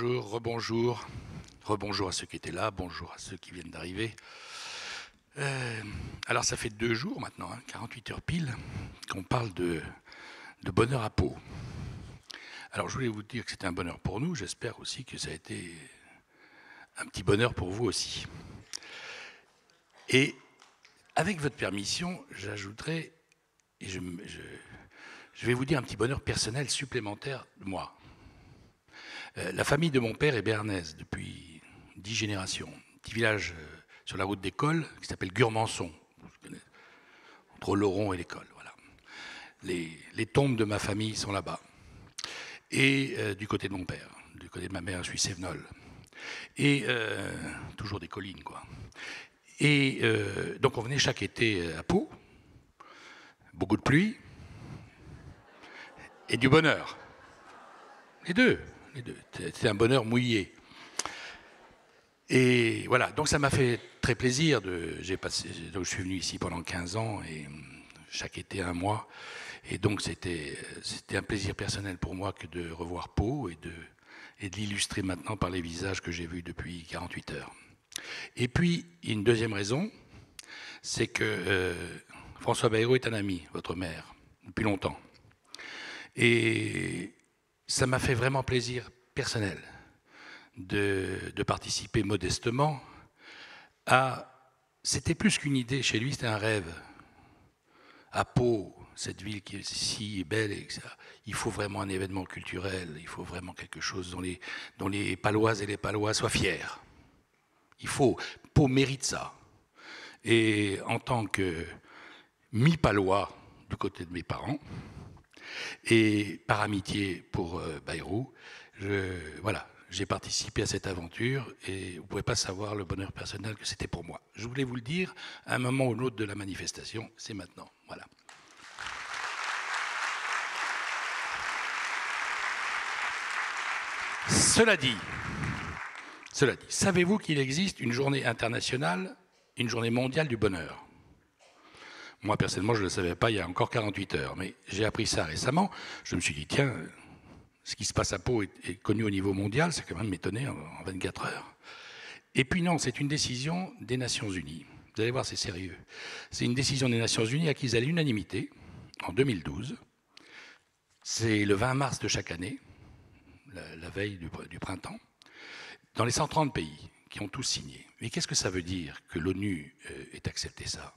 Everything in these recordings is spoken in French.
Bonjour, rebonjour. Rebonjour à ceux qui étaient là, bonjour à ceux qui viennent d'arriver. Alors ça fait 2 jours maintenant, 48 heures pile, qu'on parle de bonheur à Pau. Alors je voulais vous dire que c'était un bonheur pour nous, j'espère aussi que ça a été un petit bonheur pour vous aussi. Et avec votre permission, j'ajouterai, et je vais vous dire un petit bonheur personnel supplémentaire de moi. La famille de mon père est béarnaise depuis 10 générations. Un petit village sur la route d'école qui s'appelle Gurmançon, entre Laurent et l'école. Voilà. Les tombes de ma famille sont là-bas. Et du côté de mon père, du côté de ma mère, je suis Sévenol. Et toujours des collines, quoi. Et donc on venait chaque été à Pau, beaucoup de pluie et du bonheur. Les deux. C'était un bonheur mouillé. Et voilà, donc ça m'a fait très plaisir. Donc je suis venu ici pendant 15 ans, et chaque été 1 mois. Et donc c'était un plaisir personnel pour moi que de revoir Pau et de l'illustrer maintenant par les visages que j'ai vus depuis 48 heures. Et puis, il y a une deuxième raison, c'est que François Bayrou est un ami, votre maire, depuis longtemps. Et ça m'a fait vraiment plaisir personnel de participer modestement à... C'était plus qu'une idée chez lui, c'était un rêve. À Pau, cette ville qui est si belle, il faut vraiment un événement culturel, il faut vraiment quelque chose dont les Paloises et les Palois soient fiers. Pau mérite ça. Et en tant que mi-palois du côté de mes parents, et par amitié pour Bayrou, j'ai participé à cette aventure et vous ne pouvez pas savoir le bonheur personnel que c'était pour moi. Je voulais vous le dire à un moment ou l'autre de la manifestation, c'est maintenant. Voilà. Cela dit, savez-vous qu'il existe une journée internationale, une journée mondiale du bonheur ? Moi, personnellement, je ne le savais pas il y a encore 48 heures, mais j'ai appris ça récemment. Je me suis dit, tiens, ce qui se passe à Pau est connu au niveau mondial, c'est quand même m'étonner en 24 heures. Et puis non, c'est une décision des Nations Unies. Vous allez voir, c'est sérieux. C'est une décision des Nations Unies acquise à l'unanimité en 2012. C'est le 20 mars de chaque année, la veille du printemps, dans les 130 pays qui ont tous signé. Mais qu'est-ce que ça veut dire que l'ONU ait accepté ça ?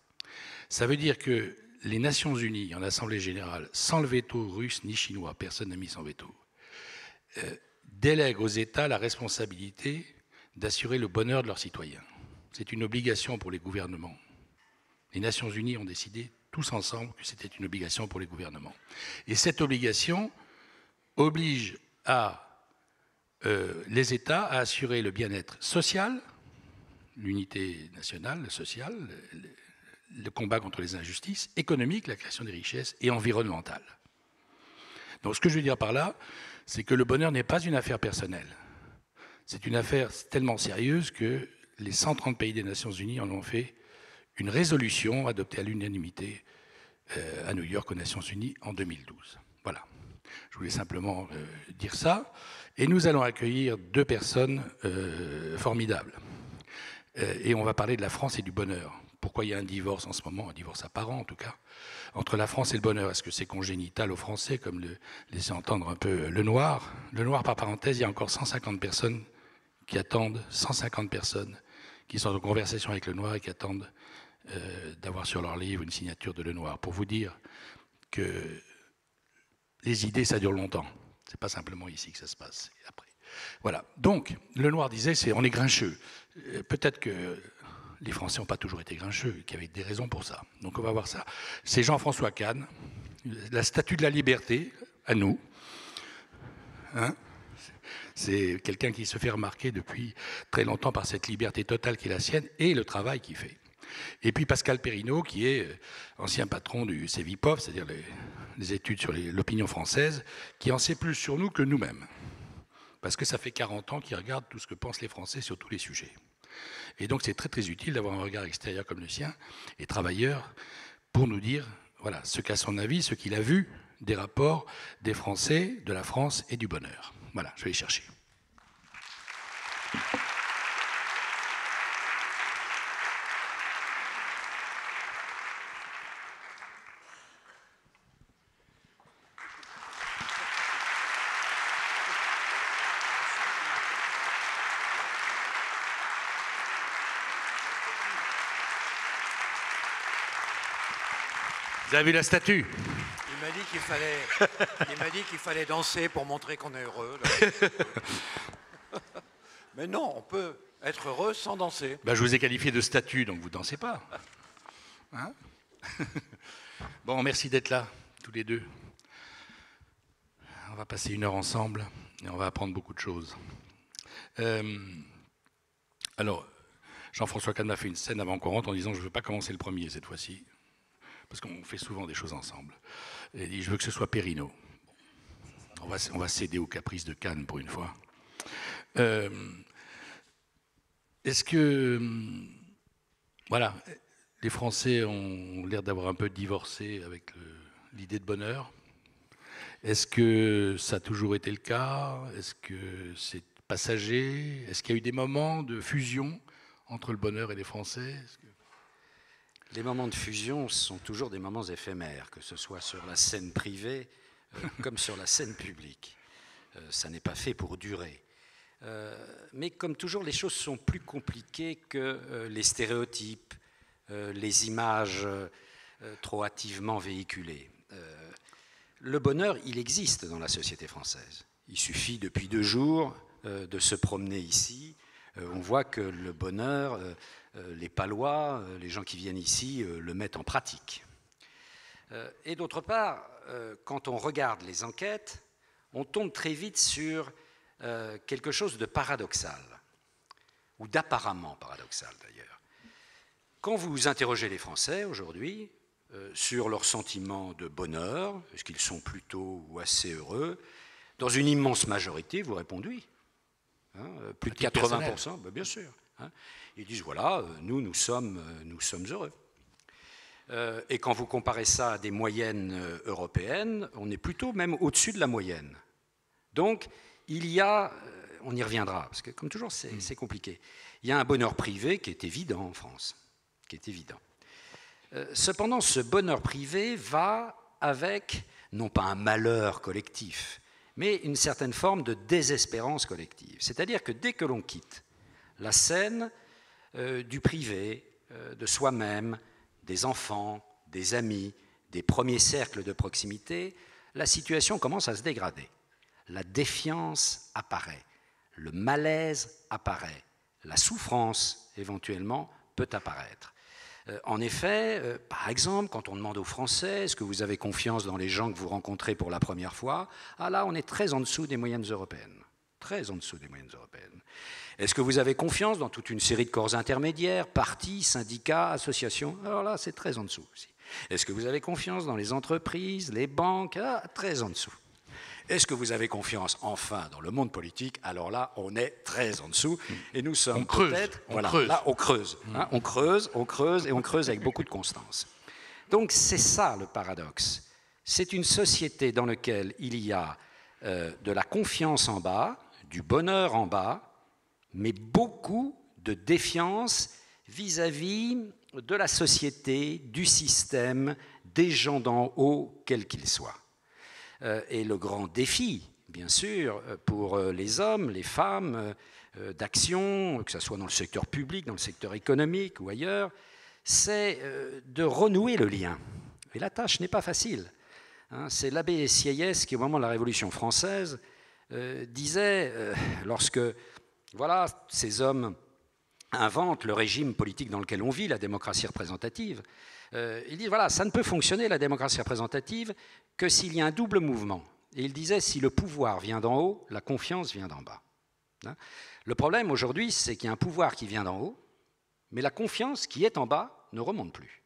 Ça veut dire que les Nations Unies, en Assemblée Générale, sans le veto russe ni chinois, personne n'a mis son veto, délèguent aux États la responsabilité d'assurer le bonheur de leurs citoyens. C'est une obligation pour les gouvernements. Les Nations Unies ont décidé tous ensemble que c'était une obligation pour les gouvernements. Et cette obligation oblige les États à assurer le bien-être social, l'unité nationale, le social, le combat contre les injustices, économique, la création des richesses, et environnementale. Donc ce que je veux dire par là, c'est que le bonheur n'est pas une affaire personnelle. C'est une affaire tellement sérieuse que les 130 pays des Nations Unies en ont fait une résolution adoptée à l'unanimité à New York aux Nations Unies en 2012. Voilà. Je voulais simplement dire ça. Et nous allons accueillir 2 personnes formidables. Et on va parler de la France et du bonheur. Pourquoi il y a un divorce en ce moment, un divorce apparent en tout cas, entre la France et le bonheur? Est-ce que c'est congénital aux Français, comme le laissait entendre un peu Lenoir? Lenoir, par parenthèse, il y a encore 150 personnes qui attendent, 150 personnes qui sont en conversation avec Lenoir et qui attendent d'avoir sur leur livre une signature de Lenoir, pour vous dire que les idées, ça dure longtemps. C'est pas simplement ici que ça se passe. Après. Voilà. Donc, Lenoir disait, on est grincheux. Peut-être que les Français n'ont pas toujours été grincheux, qu'il y avait des raisons pour ça. Donc on va voir ça. C'est Jean-François Kahn, la statue de la liberté, à nous. Hein, c'est quelqu'un qui se fait remarquer depuis très longtemps par cette liberté totale qui est la sienne et le travail qu'il fait. Et puis Pascal Perrineau, qui est ancien patron du CEVIPOF, c'est-à-dire les études sur l'opinion française, qui en sait plus sur nous que nous-mêmes. Parce que ça fait 40 ans qu'il regarde tout ce que pensent les Français sur tous les sujets. Et donc c'est très très utile d'avoir un regard extérieur comme le sien, et travailleur, pour nous dire voilà, ce qu'a son avis, ce qu'il a vu des rapports des Français, de la France et du bonheur. Voilà, je vais les chercher. Vous avez vu la statue? Il m'a dit qu'il fallait danser pour montrer qu'on est heureux. Mais non, on peut être heureux sans danser. Ben, je vous ai qualifié de statue, donc vous ne dansez pas. Hein? Bon, merci d'être là, tous les deux. On va passer 1 heure ensemble et on va apprendre beaucoup de choses. Alors, Jean-François Kahn m'a fait une scène avant qu'on rentre en disant « je ne veux pas commencer le premier cette fois-ci ». Parce qu'on fait souvent des choses ensemble. Et il dit, je veux que ce soit Perrineau. On va céder aux caprices de Kahn pour une fois. Est-ce que... Voilà, les Français ont l'air d'avoir un peu divorcé avec l'idée de bonheur. Est-ce que ça a toujours été le cas? Est-ce que c'est passager? Est-ce qu'il y a eu des moments de fusion entre le bonheur et les Français? Les moments de fusion sont toujours des moments éphémères, que ce soit sur la scène privée comme sur la scène publique. Ça n'est pas fait pour durer. Mais comme toujours, les choses sont plus compliquées que les stéréotypes, les images trop hâtivement véhiculées. Le bonheur, il existe dans la société française. Il suffit depuis 2 jours de se promener ici. On voit que le bonheur... les Palois, les gens qui viennent ici, le mettent en pratique. Et d'autre part, quand on regarde les enquêtes, on tombe très vite sur quelque chose de paradoxal, ou d'apparemment paradoxal d'ailleurs. Quand vous interrogez les Français aujourd'hui sur leur sentiment de bonheur, est-ce qu'ils sont plutôt ou assez heureux, dans une immense majorité, vous répondez oui. Hein, plus de 80%, ben bien sûr. Hein. Ils disent, voilà, nous sommes heureux. Et quand vous comparez ça à des moyennes européennes, on est plutôt même au-dessus de la moyenne. Donc, il y a, on y reviendra, parce que comme toujours, c'est compliqué. Il y a un bonheur privé qui est évident en France, qui est évident. Cependant, ce bonheur privé va avec, non pas un malheur collectif, mais une certaine forme de désespérance collective. C'est-à-dire que dès que l'on quitte la scène du privé, de soi-même, des enfants, des amis, des premiers cercles de proximité, la situation commence à se dégrader. La défiance apparaît, le malaise apparaît, la souffrance éventuellement peut apparaître. En effet, par exemple, quand on demande aux Français, est-ce que vous avez confiance dans les gens que vous rencontrez pour la première fois? Ah là, on est très en dessous des moyennes européennes. Très en dessous des moyennes européennes. Est-ce que vous avez confiance dans toute une série de corps intermédiaires, partis, syndicats, associations? Alors là, c'est très en dessous aussi. Est-ce que vous avez confiance dans les entreprises, les banques? Ah, très en dessous. Est-ce que vous avez confiance, enfin, dans le monde politique? Alors là, on est très en dessous. Et nous sommes peut-être... Voilà, là, on creuse. Hein, on creuse et on creuse avec beaucoup de constance. Donc, c'est ça le paradoxe. C'est une société dans laquelle il y a de la confiance en bas, du bonheur en bas, mais beaucoup de défiance vis-à-vis de la société, du système, des gens d'en haut, quels qu'ils soient. Et le grand défi, bien sûr, pour les hommes, les femmes, d'action, que ce soit dans le secteur public, dans le secteur économique ou ailleurs, c'est de renouer le lien. Et la tâche n'est pas facile. C'est l'abbé Sieyès qui, au moment de la Révolution française, disait, lorsque voilà, ces hommes inventent le régime politique dans lequel on vit, la démocratie représentative, il dit, voilà, ça ne peut fonctionner, la démocratie représentative, que s'il y a un double mouvement. Et il disait, si le pouvoir vient d'en haut, la confiance vient d'en bas. Le problème aujourd'hui, c'est qu'il y a un pouvoir qui vient d'en haut, mais la confiance qui est en bas ne remonte plus.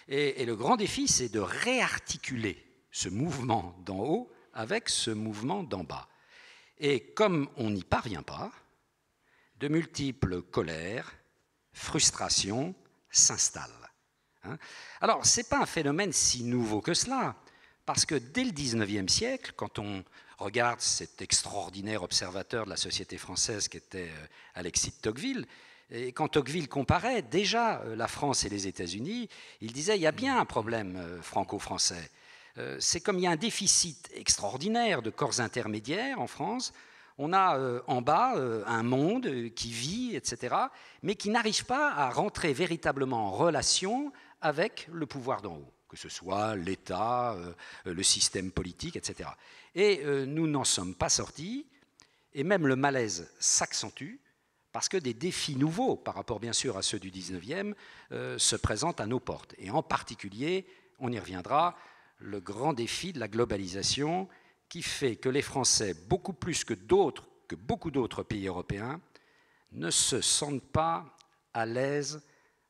Et le grand défi, c'est de réarticuler ce mouvement d'en haut avec ce mouvement d'en bas. Et comme on n'y parvient pas, de multiples colères, frustrations s'installent. Alors, ce n'est pas un phénomène si nouveau que cela, parce que dès le XIXe siècle, quand on regarde cet extraordinaire observateur de la société française qui était Alexis de Tocqueville, et quand Tocqueville comparait déjà la France et les États-Unis, il disait il y a bien un problème franco-français. C'est comme il y a un déficit extraordinaire de corps intermédiaires en France. On a en bas un monde qui vit, etc., mais qui n'arrive pas à rentrer véritablement en relation avec le pouvoir d'en haut. que ce soit l'État, le système politique, etc. Et nous n'en sommes pas sortis, et même le malaise s'accentue, parce que des défis nouveaux, par rapport bien sûr à ceux du 19e, se présentent à nos portes. Et en particulier, on y reviendra, le grand défi de la globalisation qui fait que les Français, beaucoup plus que beaucoup d'autres pays européens, ne se sentent pas à l'aise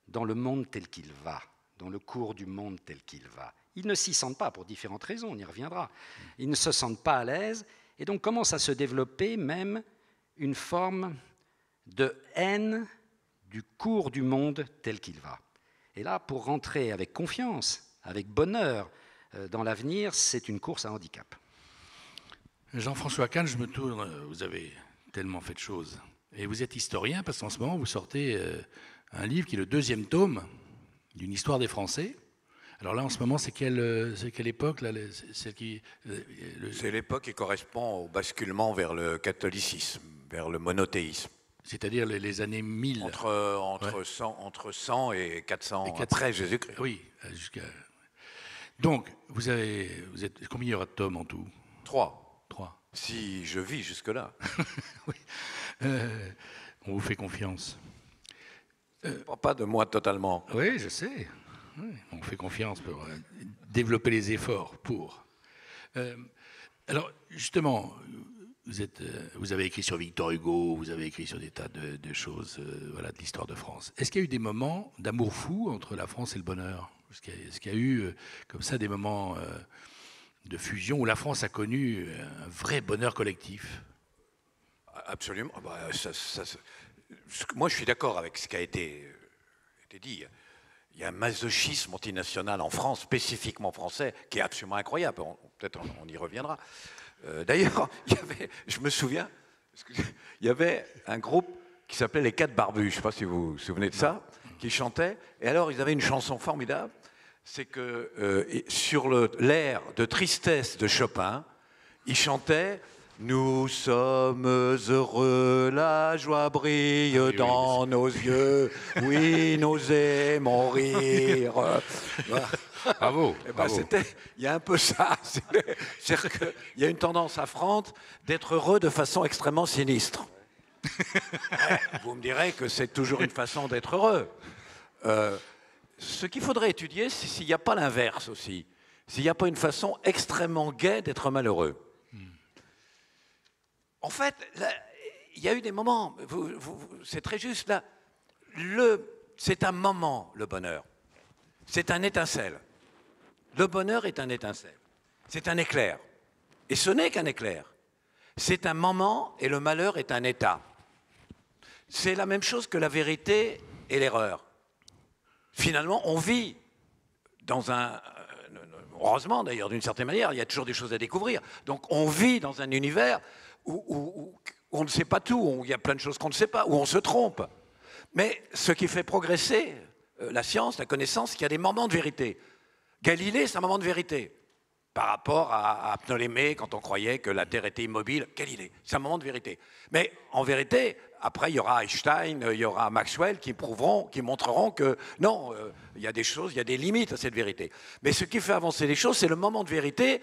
dans le monde tel qu'il va, dans le cours du monde tel qu'il va. Ils ne s'y sentent pas pour différentes raisons, on y reviendra. Ils ne se sentent pas à l'aise et donc commence à se développer même une forme de haine du cours du monde tel qu'il va. Et là, pour rentrer avec confiance, avec bonheur dans l'avenir, c'est une course à handicap. Jean-François Kahn, je me tourne, vous avez tellement fait de choses. Et vous êtes historien parce qu'en ce moment, vous sortez un livre qui est le 2e tome d'une histoire des Français. Alors là, en ce moment, c'est quelle époque là, C'est l'époque qui correspond au basculement vers le catholicisme, vers le monothéisme. C'est-à-dire les années 1000. Entre 100 et 400 après Jésus-Christ. Oui, jusqu'à... Donc, vous êtes combien il y aura de tomes en tout? 3. Si je vis jusque-là. Oui. On vous fait confiance. Pas de moi totalement. Oui, je sais. Oui, on vous fait confiance pour développer les efforts pour. Alors, justement, vous avez écrit sur Victor Hugo, vous avez écrit sur des tas de choses voilà, de l'histoire de France. Est-ce qu'il y a eu des moments d'amour fou entre la France et le bonheur? Est-ce qu'il y a eu, comme ça, des moments de fusion où la France a connu un vrai bonheur collectif? Absolument. Moi, je suis d'accord avec ce qui a été dit. Il y a un masochisme antinational en France, spécifiquement français, qui est absolument incroyable. Peut-être on y reviendra. D'ailleurs, je me souviens, il y avait un groupe qui s'appelait les 4 Barbus, je ne sais pas si vous vous souvenez de ça, qui chantait. Et alors, ils avaient une chanson formidable, c'est que sur l'air de tristesse de Chopin, ils chantaient « Nous sommes heureux, la joie brille dans nos yeux, oui, nous aimons rire. » Bravo. Il y a un peu ça. C'est-à-dire qu'il y a une tendance à France d'être heureux de façon extrêmement sinistre. Vous me direz que c'est toujours une façon d'être heureux. Ce qu'il faudrait étudier, c'est s'il n'y a pas l'inverse aussi. S'il n'y a pas une façon extrêmement gaie d'être malheureux. En fait, là, il y a eu des moments, c'est très juste, là, c'est un moment, le bonheur. C'est un étincelle. Le bonheur est un étincelle. C'est un éclair. Et ce n'est qu'un éclair. C'est un moment et le malheur est un état. C'est la même chose que la vérité et l'erreur. Finalement, on vit dans heureusement d'ailleurs, d'une certaine manière, il y a toujours des choses à découvrir. Donc on vit dans un univers où on ne sait pas tout, où il y a plein de choses qu'on ne sait pas, où on se trompe. Mais ce qui fait progresser la science, la connaissance, c'est qu'il y a des moments de vérité. Galilée, c'est un moment de vérité. Par rapport à Ptolémée, quand on croyait que la Terre était immobile, Galilée, c'est un moment de vérité. Mais en vérité, après, il y aura Einstein, il y aura Maxwell qui montreront que non, il y a des choses, il y a des limites à cette vérité. Mais ce qui fait avancer les choses, c'est le moment de vérité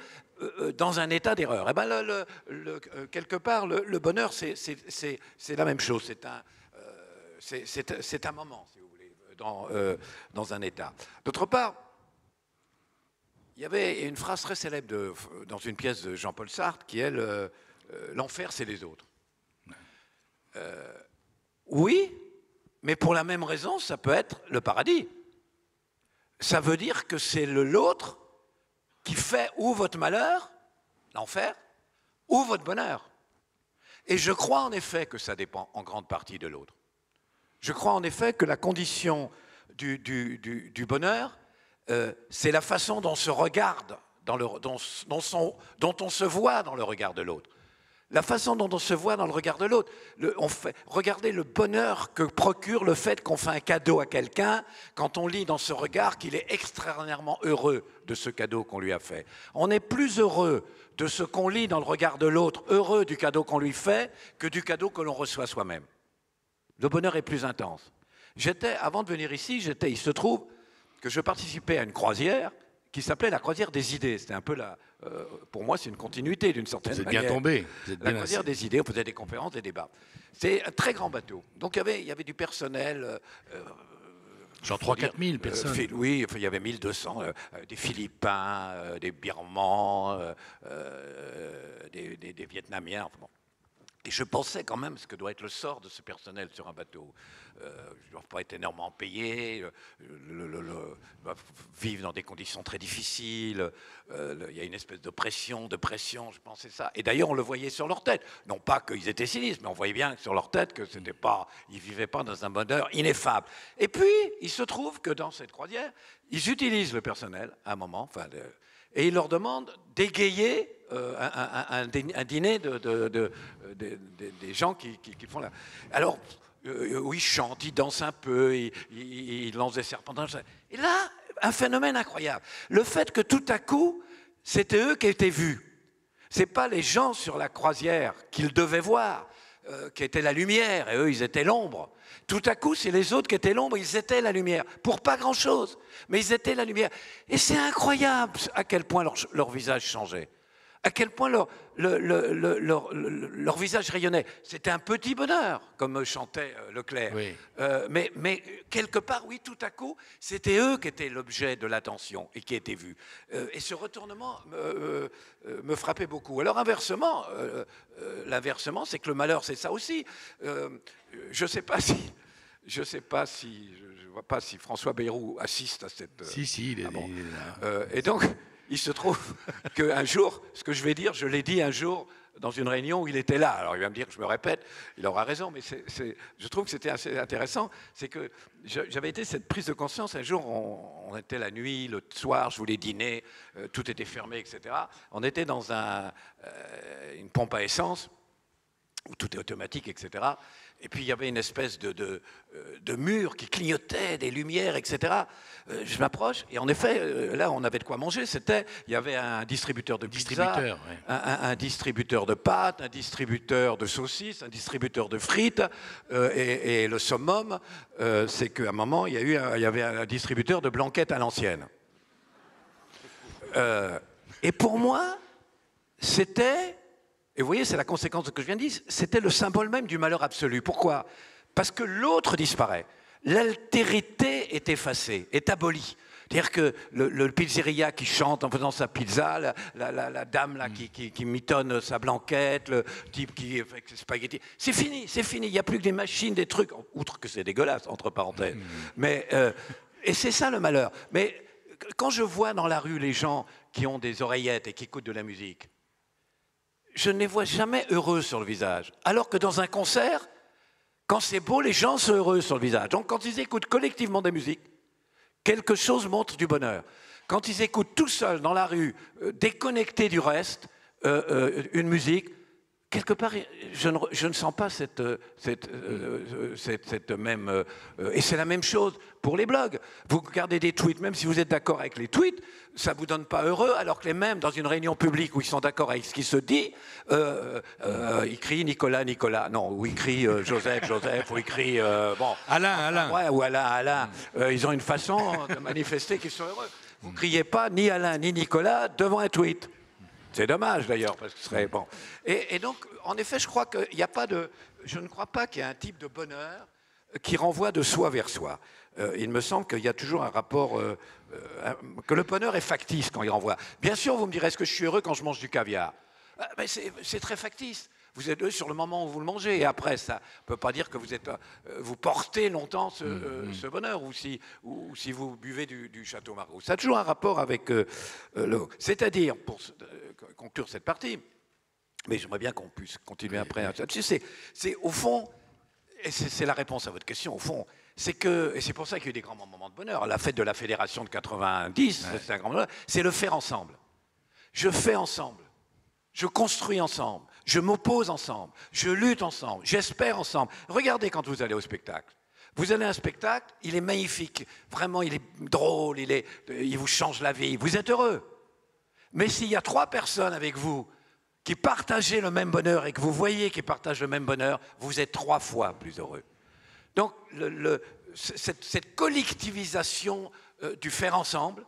dans un état d'erreur. Et bien, quelque part, le bonheur, c'est la même chose. C'est un moment, si vous voulez, dans un état. D'autre part, il y avait une phrase très célèbre dans une pièce de Jean-Paul Sartre qui est l'enfer, c'est les autres. Oui, mais pour la même raison, ça peut être le paradis. Ça veut dire que c'est l'autre qui fait ou votre malheur, l'enfer, ou votre bonheur. Et je crois en effet que ça dépend en grande partie de l'autre. Je crois en effet que la condition du bonheur, c'est la façon dont on se regarde, dont on se voit dans le regard de l'autre. La façon dont on se voit dans le regard de l'autre. Regardez le bonheur que procure le fait qu'on fait un cadeau à quelqu'un quand on lit dans ce regard qu'il est extraordinairement heureux de ce cadeau qu'on lui a fait. On est plus heureux de ce qu'on lit dans le regard de l'autre, heureux du cadeau qu'on lui fait, que du cadeau que l'on reçoit soi-même. Le bonheur est plus intense. Avant de venir ici, il se trouve que je participais à une croisière qui s'appelait la croisière des idées. C'était un peu pour moi, c'est une continuité d'une certaine Vous êtes manière. bien tombé. Vous êtes La bien croisière assis. des idées, on faisait des conférences, des débats. C'est un très grand bateau. Donc il y avait du personnel. Genre 3-4 000 personnes. Oui, enfin, il y avait 1200, des Philippins, des Birmans, des Vietnamiens. Enfin, bon. Et je pensais quand même ce que doit être le sort de ce personnel sur un bateau. Ils ne doivent pas être énormément payés, doivent vivre dans des conditions très difficiles. Il y a une espèce de pression, je pensais ça. Et d'ailleurs, on le voyait sur leur tête. Non pas qu'ils étaient cynistes, mais on voyait bien sur leur tête que c'était pas, ils ne vivaient pas dans un bonheur ineffable. Et puis, il se trouve que dans cette croisière, ils utilisent le personnel à un moment, et ils leur demandent d'égayer un dîner des gens qui font là. Alors, où ils chantent, ils dansent un peu, ils lancent des serpentins. Et là, un phénomène incroyable. Le fait que tout à coup, c'était eux qui étaient vus. Ce n'est pas les gens sur la croisière qu'ils devaient voir, qui étaient la lumière, et eux, ils étaient l'ombre. Tout à coup, c'est les autres qui étaient l'ombre, ils étaient la lumière. Pour pas grand-chose, mais ils étaient la lumière. Et c'est incroyable à quel point leur visage changeait. À quel point leur visage rayonnait. C'était un petit bonheur, comme chantait Leclerc. Oui. Mais quelque part, oui, tout à coup, c'était eux qui étaient l'objet de l'attention et qui étaient vus. Et ce retournement me frappait beaucoup. Alors inversement, l'inversement, c'est que le malheur, c'est ça aussi. Je ne sais pas si... Je ne vois pas si François Bayrou assiste à cette... Si, il est, bon. il est là. Et donc, il se trouve qu'un jour, ce que je vais dire, je l'ai dit un jour dans une réunion où il était là. Alors il va me dire que je me répète, il aura raison, mais je trouve que c'était assez intéressant. C'est que j'avais été cette prise de conscience. Un jour, on était la nuit, le soir, je voulais dîner, tout était fermé, etc. On était dans une pompe à essence, où tout est automatique, etc. Et puis il y avait une espèce de mur qui clignotait, des lumières, etc. Je m'approche, et en effet, là, on avait de quoi manger. Il y avait un distributeur de pizza, Ouais. un distributeur de pâtes, un distributeur de saucisses, un distributeur de frites, et le summum, c'est qu'à un moment, il y avait un distributeur de blanquettes à l'ancienne. Et pour moi, c'était... Et vous voyez, c'est la conséquence de ce que je viens de dire, c'était le symbole même du malheur absolu. Pourquoi ? Parce que l'autre disparaît. L'altérité est effacée, est abolie. C'est-à-dire que le pizzeria qui chante en faisant sa pizza, la dame là, qui mitonne sa blanquette, le type qui fait ses spaghettis, c'est fini. Il n'y a plus que des machines, des trucs, outre que c'est dégueulasse, entre parenthèses. Mais, et c'est ça le malheur. Mais quand je vois dans la rue les gens qui ont des oreillettes et qui écoutent de la musique, je ne les vois jamais heureux sur le visage. Alors que dans un concert, quand c'est beau, les gens sont heureux sur le visage. Donc quand ils écoutent collectivement des musiques, quelque chose montre du bonheur. Quand ils écoutent tout seuls dans la rue, déconnectés du reste, une musique, quelque part, je ne sens pas cette même... et c'est la même chose pour les blogs. Vous regardez des tweets, même si vous êtes d'accord avec les tweets, ça ne vous donne pas heureux, alors que les mêmes, dans une réunion publique où ils sont d'accord avec ce qui se dit, ils crient Nicolas, non, ou ils crient Joseph, ou ils crient... Alain. Ouais, ou Alain. Ils ont une façon de manifester qu'ils sont heureux. Vous ne criez pas ni Alain ni Nicolas devant un tweet. C'est dommage d'ailleurs, parce que ce serait bon. Et donc, en effet, je crois qu'il n'y a pas de... Je ne crois pas qu'il y ait un type de bonheur qui renvoie de soi vers soi. Il me semble qu'il y a toujours un rapport... que le bonheur est factice quand il renvoie. Bien sûr, vous me direz, est-ce que je suis heureux quand je mange du caviar ? Mais c'est très factice. Vous êtes heureux sur le moment où vous le mangez, et après, ça ne peut pas dire que vous portez longtemps ce bonheur, ou si vous buvez du Château Margaux. Ça a toujours un rapport avec c'est-à-dire, pour conclure cette partie, mais j'aimerais bien qu'on puisse continuer après. C'est au fond, et c'est la réponse à votre question, au fond, c'est que, et c'est pour ça qu'il y a eu des grands moments de bonheur, la fête de la Fédération de 90, c'est un grand bonheur, c'est le faire ensemble. Je fais ensemble, je construis ensemble, je m'oppose ensemble, je lutte ensemble, j'espère ensemble. Regardez quand vous allez au spectacle. Vous allez à un spectacle, il est magnifique, vraiment il est drôle, il vous change la vie, vous êtes heureux. Mais s'il y a 3 personnes avec vous qui partagent le même bonheur et que vous voyez qu'ils partagent le même bonheur, vous êtes 3 fois plus heureux. Donc cette collectivisation du faire ensemble,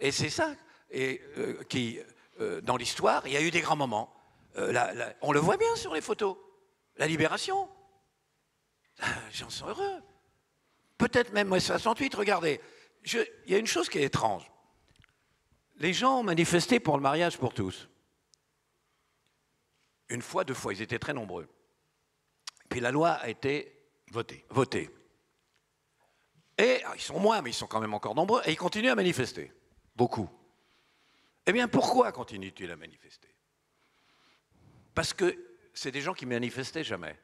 Et c'est ça qui, dans l'histoire, il y a eu des grands moments. On le voit bien sur les photos. La libération. J'en suis heureux. Peut-être même mai 68, regardez. Il y a une chose qui est étrange. Les gens ont manifesté pour le mariage pour tous. Une fois, 2 fois, ils étaient très nombreux. Puis la loi a été votée. Et ils sont moins, mais ils sont quand même encore nombreux, et ils continuent à manifester. Beaucoup. Eh bien, pourquoi continuent-ils à manifester? Parce que c'est des gens qui manifestaient jamais,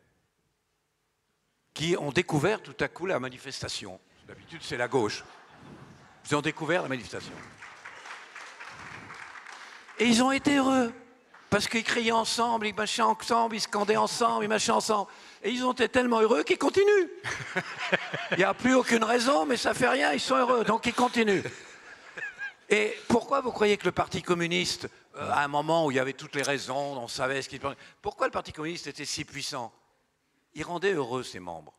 qui ont découvert tout à coup la manifestation. D'habitude, c'est la gauche. Ils ont découvert la manifestation. Et ils ont été heureux, parce qu'ils criaient ensemble, ils marchaient ensemble, ils scandaient ensemble, ils marchaient ensemble. Et ils ont été tellement heureux qu'ils continuent. Il n'y a plus aucune raison, mais ça ne fait rien, ils sont heureux, donc ils continuent. Et pourquoi vous croyez que le Parti communiste, à un moment où il y avait toutes les raisons, on savait ce qu'il pensait, pourquoi le Parti communiste était si puissant? Il rendait heureux ses membres.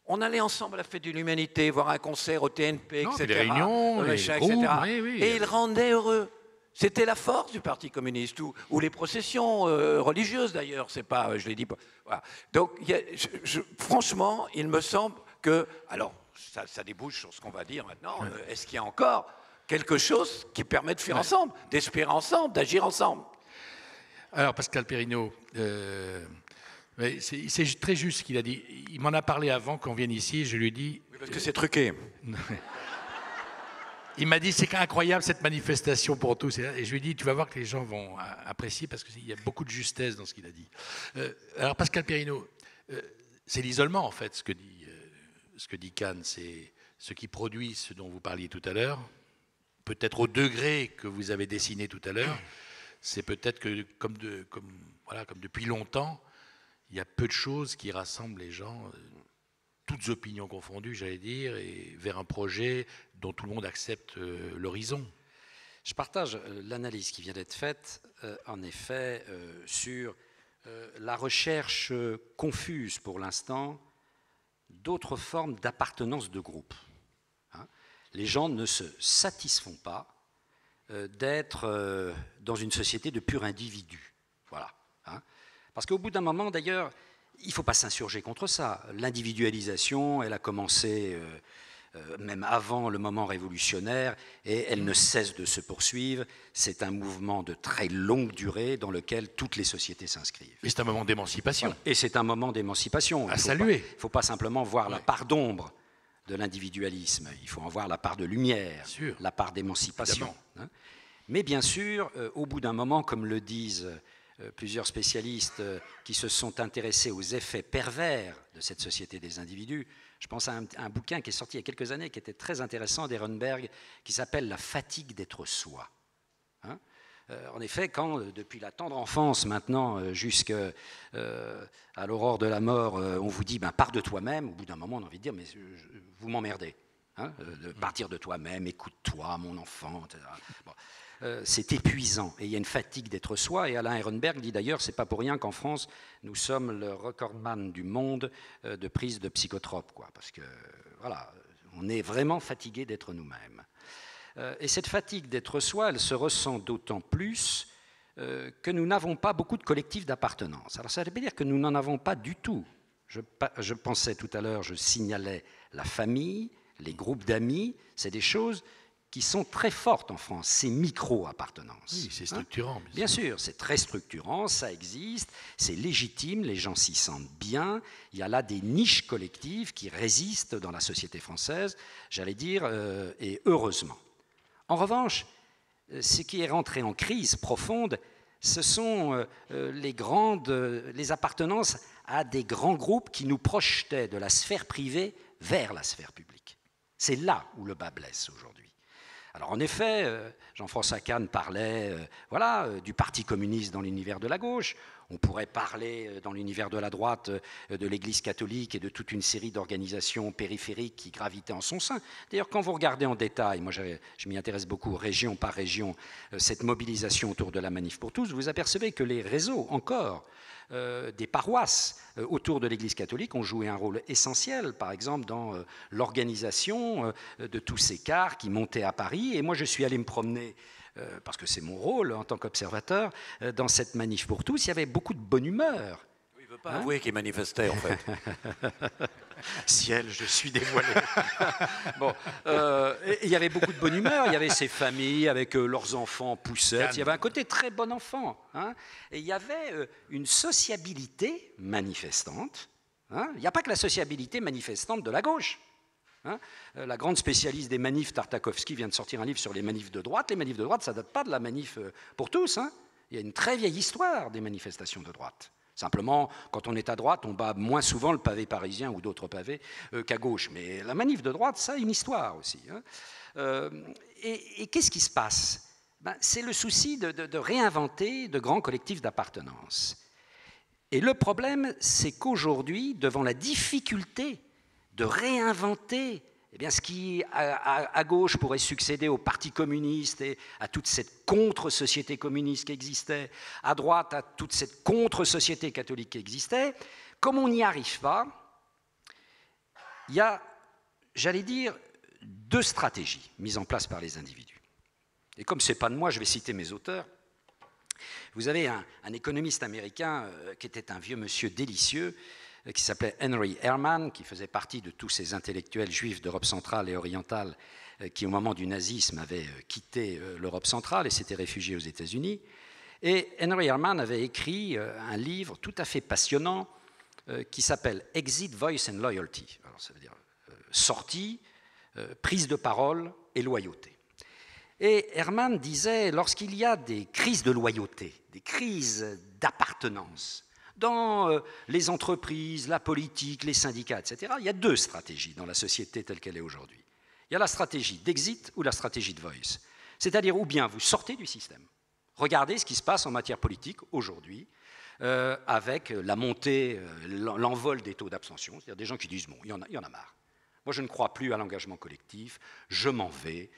On allait ensemble à la fête de l'humanité, voir un concert au TNP, etc. Les réunions, les groupes, etc. Oui. Et il rendait heureux. C'était la force du Parti communiste, ou les processions religieuses d'ailleurs, c'est pas, je l'ai dit pas. Voilà. Donc, franchement, il me semble que, alors, ça débouche sur ce qu'on va dire maintenant, est-ce qu'il y a encore quelque chose qui permet de faire ensemble, d'espérer ensemble, d'agir ensemble? Alors, Pascal Perrineau, c'est très juste ce qu'il a dit. Il m'en a parlé avant qu'on vienne ici, je lui ai dit... Oui, parce que c'est truqué. Il m'a dit, c'est incroyable cette manifestation pour tous. Et je lui ai dit, tu vas voir que les gens vont apprécier parce qu'il y a beaucoup de justesse dans ce qu'il a dit. Alors, Pascal Perrineau, c'est l'isolement, en fait, ce que dit Kahn. C'est ce qui produit ce dont vous parliez tout à l'heure. Peut-être au degré que vous avez dessiné tout à l'heure. C'est peut-être que, comme depuis longtemps, il y a peu de choses qui rassemblent les gens, toutes opinions confondues, j'allais dire, et vers un projet dont tout le monde accepte l'horizon. Je partage l'analyse qui vient d'être faite, en effet, sur la recherche confuse pour l'instant d'autres formes d'appartenance de groupe. Les gens ne se satisfont pas d'être dans une société de purs individus. Voilà. Parce qu'au bout d'un moment, d'ailleurs, il ne faut pas s'insurger contre ça. L'individualisation, elle a commencé même avant le moment révolutionnaire, et elle ne cesse de se poursuivre. C'est un mouvement de très longue durée dans lequel toutes les sociétés s'inscrivent. Et c'est un moment d'émancipation. Voilà. Et c'est un moment d'émancipation. À saluer. Il ne faut pas simplement voir la part d'ombre de l'individualisme. Il faut en voir la part de lumière, la part d'émancipation. Mais bien sûr, au bout d'un moment, comme le disent plusieurs spécialistes qui se sont intéressés aux effets pervers de cette société des individus. Je pense à un bouquin qui est sorti il y a quelques années, qui était très intéressant, d'Ehrenberg, qui s'appelle « La fatigue d'être soi ». En effet, quand, depuis la tendre enfance maintenant, jusqu'à l'aurore de la mort, on vous dit « pars de toi-même », au bout d'un moment, on a envie de dire « mais vous m'emmerdez ». De partir de toi-même, écoute-toi, mon enfant, etc. Bon. C'est épuisant et il y a une fatigue d'être soi. Et Alain Ehrenberg dit d'ailleurs, c'est pas pour rien qu'en France, nous sommes le recordman du monde de prise de psychotropes, parce que voilà, on est vraiment fatigué d'être nous-mêmes. Et cette fatigue d'être soi, elle se ressent d'autant plus que nous n'avons pas beaucoup de collectifs d'appartenance. Alors ça veut dire que nous n'en avons pas du tout. Je pensais tout à l'heure, je signalais la famille, les groupes d'amis, c'est des choses qui sont très fortes en France, ces micro-appartenances. Oui, c'est structurant. Bien sûr, c'est très structurant, ça existe, c'est légitime, les gens s'y sentent bien. Il y a là des niches collectives qui résistent dans la société française, j'allais dire, et heureusement. En revanche, ce qui est rentré en crise profonde, ce sont les appartenances à des grands groupes qui nous projetaient de la sphère privée vers la sphère publique. C'est là où le bas blesse aujourd'hui. Alors en effet, Jean-François Kahn parlait du Parti communiste dans l'univers de la gauche. On pourrait parler dans l'univers de la droite de l'Église catholique et de toute une série d'organisations périphériques qui gravitaient en son sein. D'ailleurs, quand vous regardez en détail, moi je m'y intéresse beaucoup, région par région, cette mobilisation autour de la Manif pour tous, vous apercevez que les réseaux, encore, des paroisses autour de l'Église catholique ont joué un rôle essentiel, par exemple dans l'organisation de tous ces cars qui montaient à Paris. Et moi, je suis allé me promener, parce que c'est mon rôle en tant qu'observateur, dans cette Manif pour tous. Il y avait beaucoup de bonne humeur. Il ne veut pas avouer qu'il manifestait, en fait. Ciel, je suis dévoilé. Bon, il y avait beaucoup de bonne humeur, il y avait ces familles avec leurs enfants poussettes, il y avait un côté très bon enfant, hein, et il y avait une sociabilité manifestante, hein. Il n'y a pas que la sociabilité manifestante de la gauche. Hein. La grande spécialiste des manifs, Tartakovsky, vient de sortir un livre sur les manifs de droite. Les manifs de droite, ça ne date pas de la manif pour tous, hein. Il y a une très vieille histoire des manifestations de droite. Simplement, quand on est à droite, on bat moins souvent le pavé parisien ou d'autres pavés qu'à gauche. Mais la manif de droite, ça a une histoire aussi. Hein. Et qu'est-ce qui se passe? C'est le souci de réinventer de grands collectifs d'appartenance. Et le problème, c'est qu'aujourd'hui, devant la difficulté de réinventer ce qui, à gauche, pourrait succéder au Parti communiste et à toute cette contre-société communiste qui existait, à droite, à toute cette contre-société catholique qui existait, comme on n'y arrive pas, il y a, j'allais dire, deux stratégies mises en place par les individus. Et comme ce n'est pas de moi, je vais citer mes auteurs. Vous avez un économiste américain qui était un vieux monsieur délicieux, qui s'appelait Henry Ehrman, qui faisait partie de tous ces intellectuels juifs d'Europe centrale et orientale qui, au moment du nazisme, avaient quitté l'Europe centrale et s'étaient réfugiés aux États-Unis. Et Henry Ehrman avait écrit un livre tout à fait passionnant qui s'appelle « Exit, Voice and Loyalty ». Alors, ça veut dire sortie, prise de parole et loyauté. Et Ehrman disait, lorsqu'il y a des crises de loyauté, des crises d'appartenance, dans les entreprises, la politique, les syndicats, etc., il y a deux stratégies dans la société telle qu'elle est aujourd'hui. Il y a la stratégie d'exit ou la stratégie de voice. C'est-à-dire, ou bien vous sortez du système. Regardez ce qui se passe en matière politique aujourd'hui, avec la montée, l'envol des taux d'abstention. C'est-à-dire des gens qui disent, bon, il y en a marre. Moi, je ne crois plus à l'engagement collectif, je m'en vais.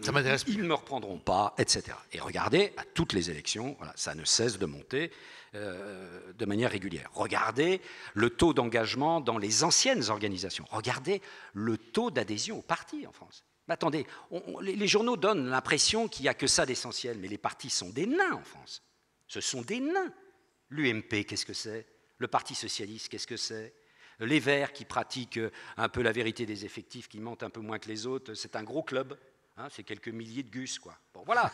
Ça m'intéresse plus. Ils ne me reprendront pas, etc. Et regardez, à toutes les élections, voilà, ça ne cesse de monter de manière régulière. Regardez le taux d'engagement dans les anciennes organisations. Regardez le taux d'adhésion aux partis en France. Mais attendez, les journaux donnent l'impression qu'il n'y a que ça d'essentiel, mais les partis sont des nains en France. Ce sont des nains. L'UMP, qu'est-ce que c'est? Le Parti socialiste, qu'est-ce que c'est? Les Verts qui pratiquent un peu la vérité des effectifs, qui mentent un peu moins que les autres, c'est un gros club. Hein, c'est quelques milliers de gus, quoi. Bon, voilà.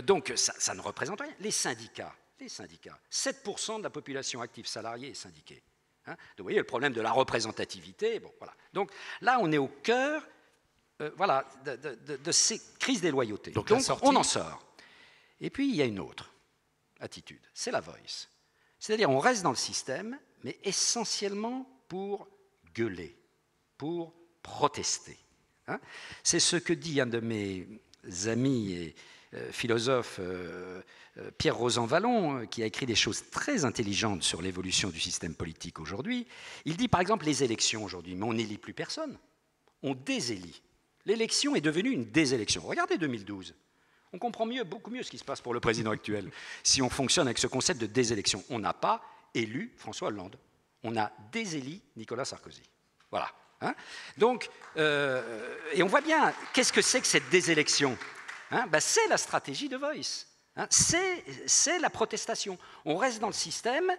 Donc, ça ne représente rien. Les syndicats, 7% de la population active salariée est syndiquée. Hein. Donc, vous voyez, le problème de la représentativité, bon, voilà. Donc, là, on est au cœur voilà, de ces crises des loyautés. Donc on en sort. Et puis, il y a une autre attitude, c'est la voice. C'est-à-dire, on reste dans le système, mais essentiellement pour gueuler, pour protester. Hein. C'est ce que dit un de mes amis et philosophe Pierre Rosan-Vallon, qui a écrit des choses très intelligentes sur l'évolution du système politique aujourd'hui. Il dit par exemple les élections aujourd'hui, mais on n'élit plus personne, on désélit. L'élection est devenue une désélection. Regardez 2012. On comprend beaucoup mieux ce qui se passe pour le président actuel si on fonctionne avec ce concept de désélection. On n'a pas élu François Hollande, on a déséli Nicolas Sarkozy. Voilà. Hein. Donc, et on voit bien, qu'est-ce que c'est que cette désélection? Hein, c'est la stratégie de Voice. Hein, c'est la protestation. On reste dans le système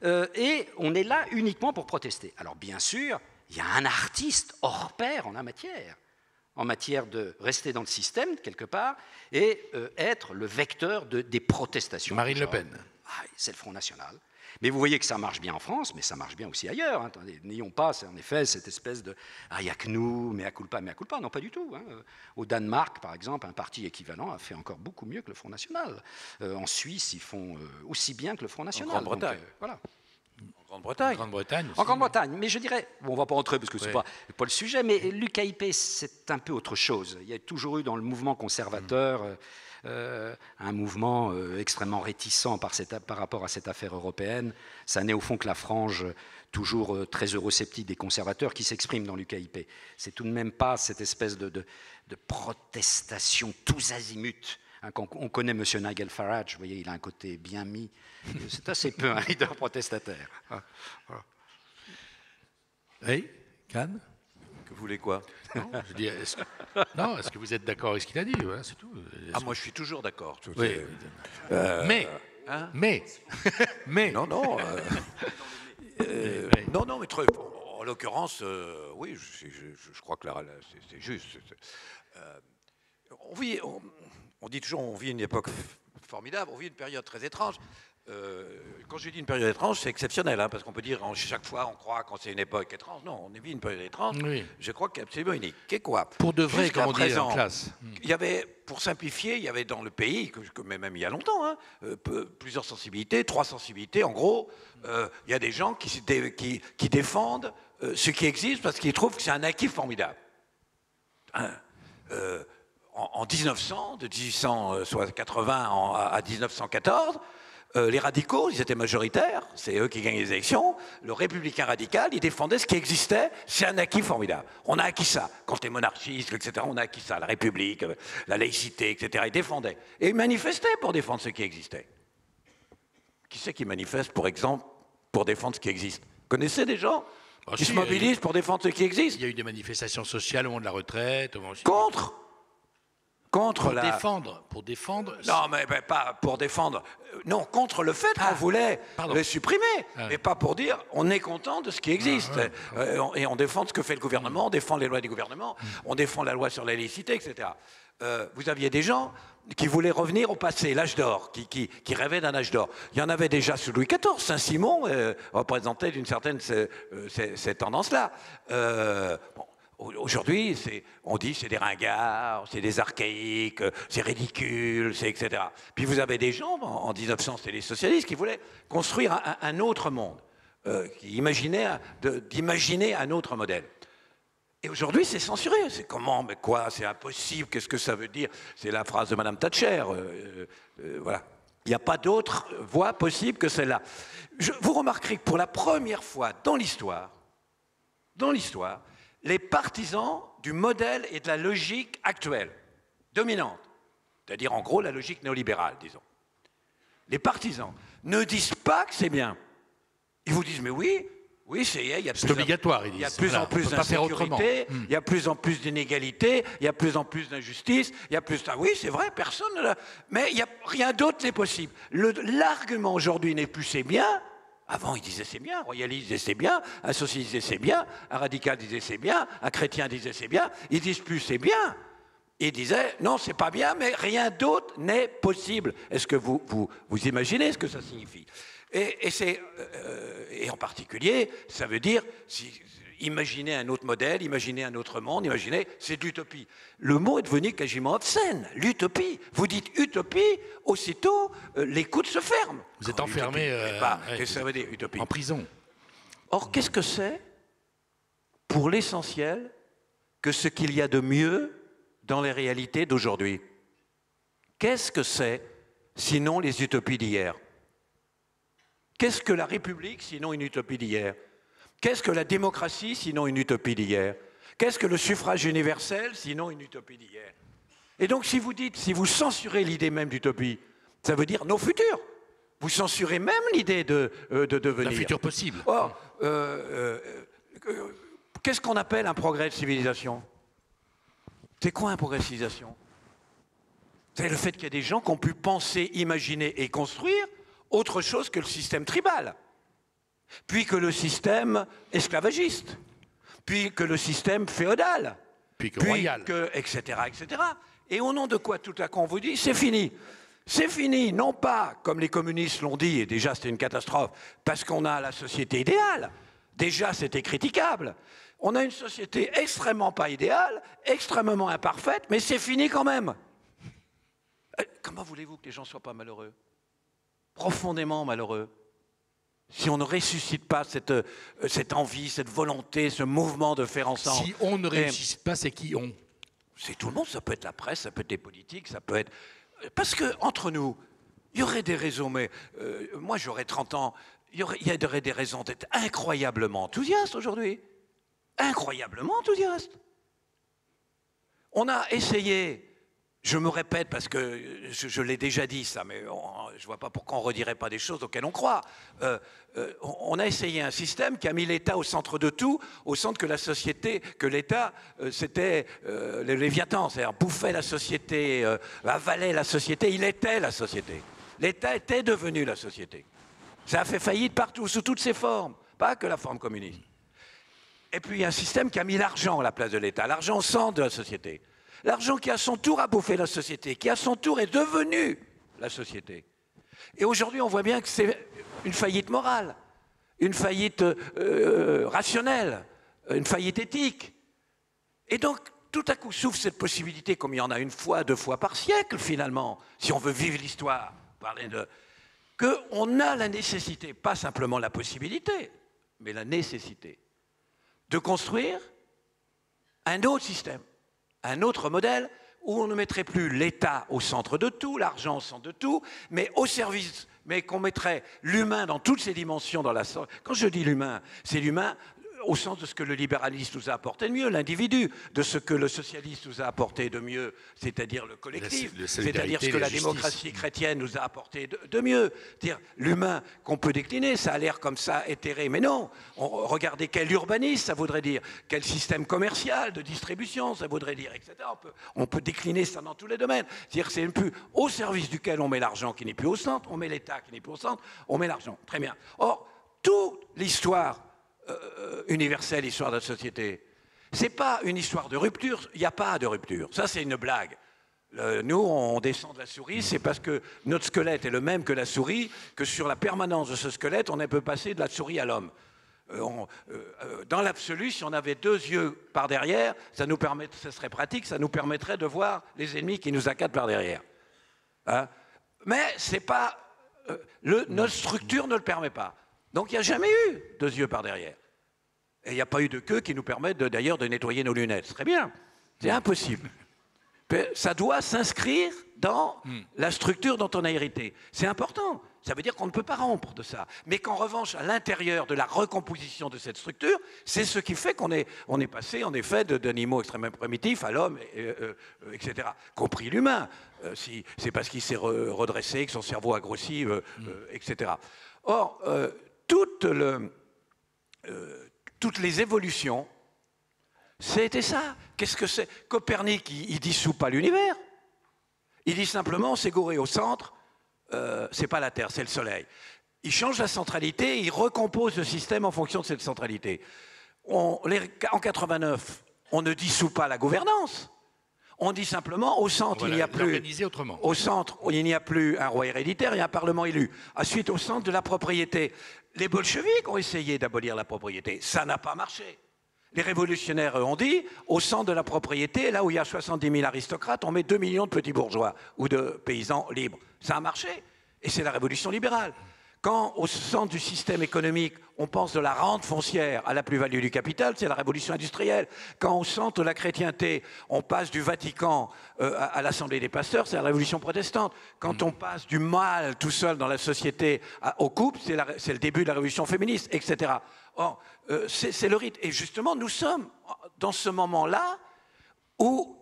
et on est là uniquement pour protester. Alors bien sûr, il y a un artiste hors pair en la matière. En matière de rester dans le système, quelque part, et être le vecteur des protestations. Marine Le Pen. Ah, c'est le Front National. Mais vous voyez que ça marche bien en France, mais ça marche bien aussi ailleurs. Hein. N'ayons pas, c'est en effet, cette espèce de « ah, il n'y a que nous, mea culpa ». Non, pas du tout. Hein. Au Danemark, par exemple, un parti équivalent a fait encore beaucoup mieux que le Front National. En Suisse, ils font aussi bien que le Front National. En Grande-Bretagne. Voilà. En Grande-Bretagne. Grande-Bretagne aussi. En Grande-Bretagne, mais je dirais, bon, on ne va pas entrer parce que ce n'est pas le sujet, mais l'UKIP, c'est un peu autre chose. Il y a toujours eu dans le mouvement conservateur un mouvement extrêmement réticent par rapport à cette affaire européenne. Ça n'est au fond que la frange toujours très eurosceptique des conservateurs qui s'exprime dans l'UKIP. C'est tout de même pas cette espèce de protestation tous azimuts. Quand on connaît M. Nigel Farage, vous voyez, il a un côté bien mis. C'est assez peu un leader protestataire. Voilà. Oui, Kahn. Que vous voulez quoi? Non, je dis, est-ce que vous êtes d'accord avec ce qu'il a dit? Voilà, c'est tout. Ah, moi, je suis toujours d'accord. Oui. Mais. Non, non. Non, mais en l'occurrence, oui, je crois que c'est juste. On dit toujours on vit une époque formidable, on vit une période très étrange. Quand je dis une période étrange, c'est exceptionnel, hein, parce qu'on peut dire chaque fois on croit quand c'est une époque étrange. Non, on vit une période étrange. Oui. Je crois qu'elle est absolument unique. Qu'est quoi? Pour de vrai, comme on dit en classe. Il y avait, pour simplifier, il y avait dans le pays, mais même il y a longtemps, hein, plusieurs sensibilités, 3 sensibilités. En gros, il y a des gens qui défendent ce qui existe parce qu'ils trouvent que c'est un acquis formidable. En 1900, de 1880 à 1914, les radicaux, ils étaient majoritaires, c'est eux qui gagnent les élections. Le républicain radical, il défendait ce qui existait, c'est un acquis formidable. On a acquis ça. Quand les monarchistes, etc., on a acquis ça, la République, la laïcité, etc. Ils défendaient. Et ils manifestaient pour défendre ce qui existait. Qui c'est qui manifeste, par exemple, pour défendre ce qui existe? Vous connaissez des gens qui se mobilisent pour défendre ce qui existe? Il y a eu des manifestations sociales au moment de la retraite. Contre pour défendre. Non, mais pas pour défendre. Non, contre le fait qu'on voulait le supprimer, mais pas pour dire on est content de ce qui existe. Et on défend ce que fait le gouvernement, on défend les lois du gouvernement, on défend la loi sur la laïcité, etc. Vous aviez des gens qui voulaient revenir au passé, l'âge d'or, qui rêvaient d'un âge d'or. Il y en avait déjà sous Louis XIV. Saint-Simon représentait d'une certaine cette tendance-là. Bon. Aujourd'hui, on dit c'est des ringards, c'est des archaïques, c'est ridicule, c'est etc. Puis vous avez des gens, en 1900, c'était les socialistes, qui voulaient construire un autre monde, qui imaginaient d'imaginer un autre modèle. Et aujourd'hui, c'est censuré. C'est comment? Mais quoi? C'est impossible. Qu'est-ce que ça veut dire? C'est la phrase de Madame Thatcher. Voilà. Il n'y a pas d'autre voie possible que celle-là. Vous remarquerez que pour la première fois dans l'histoire, les partisans du modèle et de la logique actuelle, dominante, c'est-à-dire en gros la logique néolibérale, disons. Les partisans ne disent pas que c'est bien. Ils vous disent, mais oui, c'est obligatoire, ils disent. Il y a plus en plus d'insécurité, il y a plus en plus d'inégalités, il y a plus en plus d'injustice, il y a plus... Ah oui, c'est vrai, personne ne l'a... Mais il y a rien d'autre n'est possible. L'argument aujourd'hui n'est plus c'est bien. Avant, ils disaient c'est bien, un royaliste disait c'est bien, un socialiste disait c'est bien, un radical disait c'est bien, un chrétien disait c'est bien. Ils disent plus c'est bien. Ils disaient non, c'est pas bien, mais rien d'autre n'est possible. Est-ce que vous imaginez ce que ça signifie? Et en particulier, ça veut dire imaginer un autre modèle, imaginer un autre monde, c'est de l'utopie. Le mot est devenu quasiment obscène, l'utopie. Vous dites utopie, aussitôt, les coudes se ferment. Vous êtes enfermé qu'est-ce que ça veut dire, utopie? En prison. Or, qu'est-ce que c'est, pour l'essentiel, que ce qu'il y a de mieux dans les réalités d'aujourd'hui? Qu'est-ce que c'est, sinon les utopies d'hier? Qu'est-ce que la République, sinon une utopie d'hier? Qu'est-ce que la démocratie, sinon une utopie d'hier? Qu'est-ce que le suffrage universel, sinon une utopie d'hier? Et donc, si vous censurez l'idée même d'utopie, ça veut dire nos futurs. Vous censurez même l'idée de devenir. Un futur possible. Or, qu'est-ce qu'on appelle un progrès de civilisation? C'est quoi un progrès de civilisation? C'est le fait qu'il y a des gens qui ont pu penser, imaginer et construire autre chose que le système tribal, puis que le système esclavagiste, puis que le système féodal, puis que royal, etc., etc. Et au nom de quoi, tout à coup, on vous dit, c'est fini. C'est fini, non pas, comme les communistes l'ont dit, et déjà c'était une catastrophe, parce qu'on a la société idéale. Déjà, c'était critiquable. On a une société extrêmement pas idéale, extrêmement imparfaite, mais c'est fini quand même. Comment voulez-vous que les gens ne soient pas malheureux? Profondément malheureux. si on ne ressuscite pas cette envie, cette volonté, ce mouvement de faire ensemble. Si on ne réussit pas, c'est qui on? C'est tout le monde, ça peut être la presse, ça peut être les politiques, ça peut être... Parce qu'entre nous, il y aurait des raisons, mais moi j'aurais 30 ans, il y aurait des raisons d'être incroyablement enthousiaste aujourd'hui. Incroyablement enthousiaste. On a essayé, je me répète parce que je l'ai déjà dit ça, mais je ne vois pas pourquoi on ne redirait pas des choses auxquelles on croit. On a essayé un système qui a mis l'État au centre de tout, au centre que la société, que l'État, c'était le Léviathan, c'est-à-dire bouffait la société, avalait la société, il était la société. L'État était devenu la société. Ça a fait faillite partout, sous toutes ses formes, pas que la forme communiste. Et puis il y a un système qui a mis l'argent à la place de l'État, l'argent au centre de la société. L'argent qui à son tour a bouffé la société, qui à son tour est devenu la société. Et aujourd'hui on voit bien que c'est une faillite morale, une faillite rationnelle, une faillite éthique. Et donc tout à coup s'ouvre cette possibilité, comme il y en a une fois, 2 fois par siècle finalement, si on veut vivre l'histoire, parler de... qu'on a la nécessité, pas simplement la possibilité, mais la nécessité de construire un autre système, un autre modèle où on ne mettrait plus l'État au centre de tout, l'argent au centre de tout, mais au service, mais qu'on mettrait l'humain dans toutes ses dimensions dans la... Quand je dis l'humain, c'est l'humain au sens de ce que le libéralisme nous a apporté de mieux, l'individu, de ce que le socialisme nous a apporté de mieux, c'est-à-dire le collectif, c'est-à-dire ce que la démocratie chrétienne nous a apporté de mieux. C'est-à-dire l'humain qu'on peut décliner, ça a l'air comme ça éthéré, mais non. Regardez quel urbanisme, ça voudrait dire, quel système commercial, de distribution, ça voudrait dire, etc. On peut décliner ça dans tous les domaines. C'est-à-dire que c'est plus au service duquel on met l'argent qui n'est plus au centre, on met l'État qui n'est plus au centre, on met l'argent. Très bien. Or, toute l'histoire universelle, histoire de la société. Ce n'est pas une histoire de rupture, il n'y a pas de rupture. Ça, c'est une blague. Nous, on descend de la souris, c'est parce que notre squelette est le même que la souris, que sur la permanence de ce squelette, on peut passer de la souris à l'homme. Dans l'absolu, si on avait 2 yeux par derrière, ça serait pratique, ça nous permettrait de voir les ennemis qui nous accablent par derrière. Hein? Mais c'est pas... notre structure ne le permet pas. Donc il n'y a jamais eu 2 yeux par derrière. Et il n'y a pas eu de queue qui nous permette d'ailleurs de nettoyer nos lunettes. C'est très bien. C'est impossible. Ça doit s'inscrire dans la structure dont on a hérité. C'est important. Ça veut dire qu'on ne peut pas rompre de ça. Mais qu'en revanche, à l'intérieur de la recomposition de cette structure, c'est ce qui fait qu'on est passé, en effet, d'animaux extrêmement primitifs à l'homme, etc. Compris l'humain. C'est parce qu'il s'est redressé, que son cerveau a grossi, etc. Or, toutes les évolutions, c'était ça. Qu'est-ce que c'est? Copernic, il dissout pas l'univers. Il dit simplement, c'est Gorée au centre, c'est pas la Terre, c'est le Soleil. Il change la centralité, il recompose le système en fonction de cette centralité. En 89, on ne dissout pas la gouvernance. On dit simplement, au centre, il n'y a plus... Au centre, il n'y a plus un roi héréditaire et un parlement élu. Ensuite, au centre de la propriété. Les bolcheviks ont essayé d'abolir la propriété. Ça n'a pas marché. Les révolutionnaires, eux, ont dit, au centre de la propriété, là où il y a 70 000 aristocrates, on met 2 millions de petits bourgeois ou de paysans libres. Ça a marché. Et c'est la révolution libérale. Quand, au centre du système économique, on pense de la rente foncière à la plus-value du capital, c'est la révolution industrielle. Quand, au centre de la chrétienté, on passe du Vatican à l'Assemblée des pasteurs, c'est la révolution protestante. Quand on passe du mâle tout seul dans la société au couple, c'est le début de la révolution féministe, etc. Or, c'est le rythme. Et justement, nous sommes dans ce moment-là où...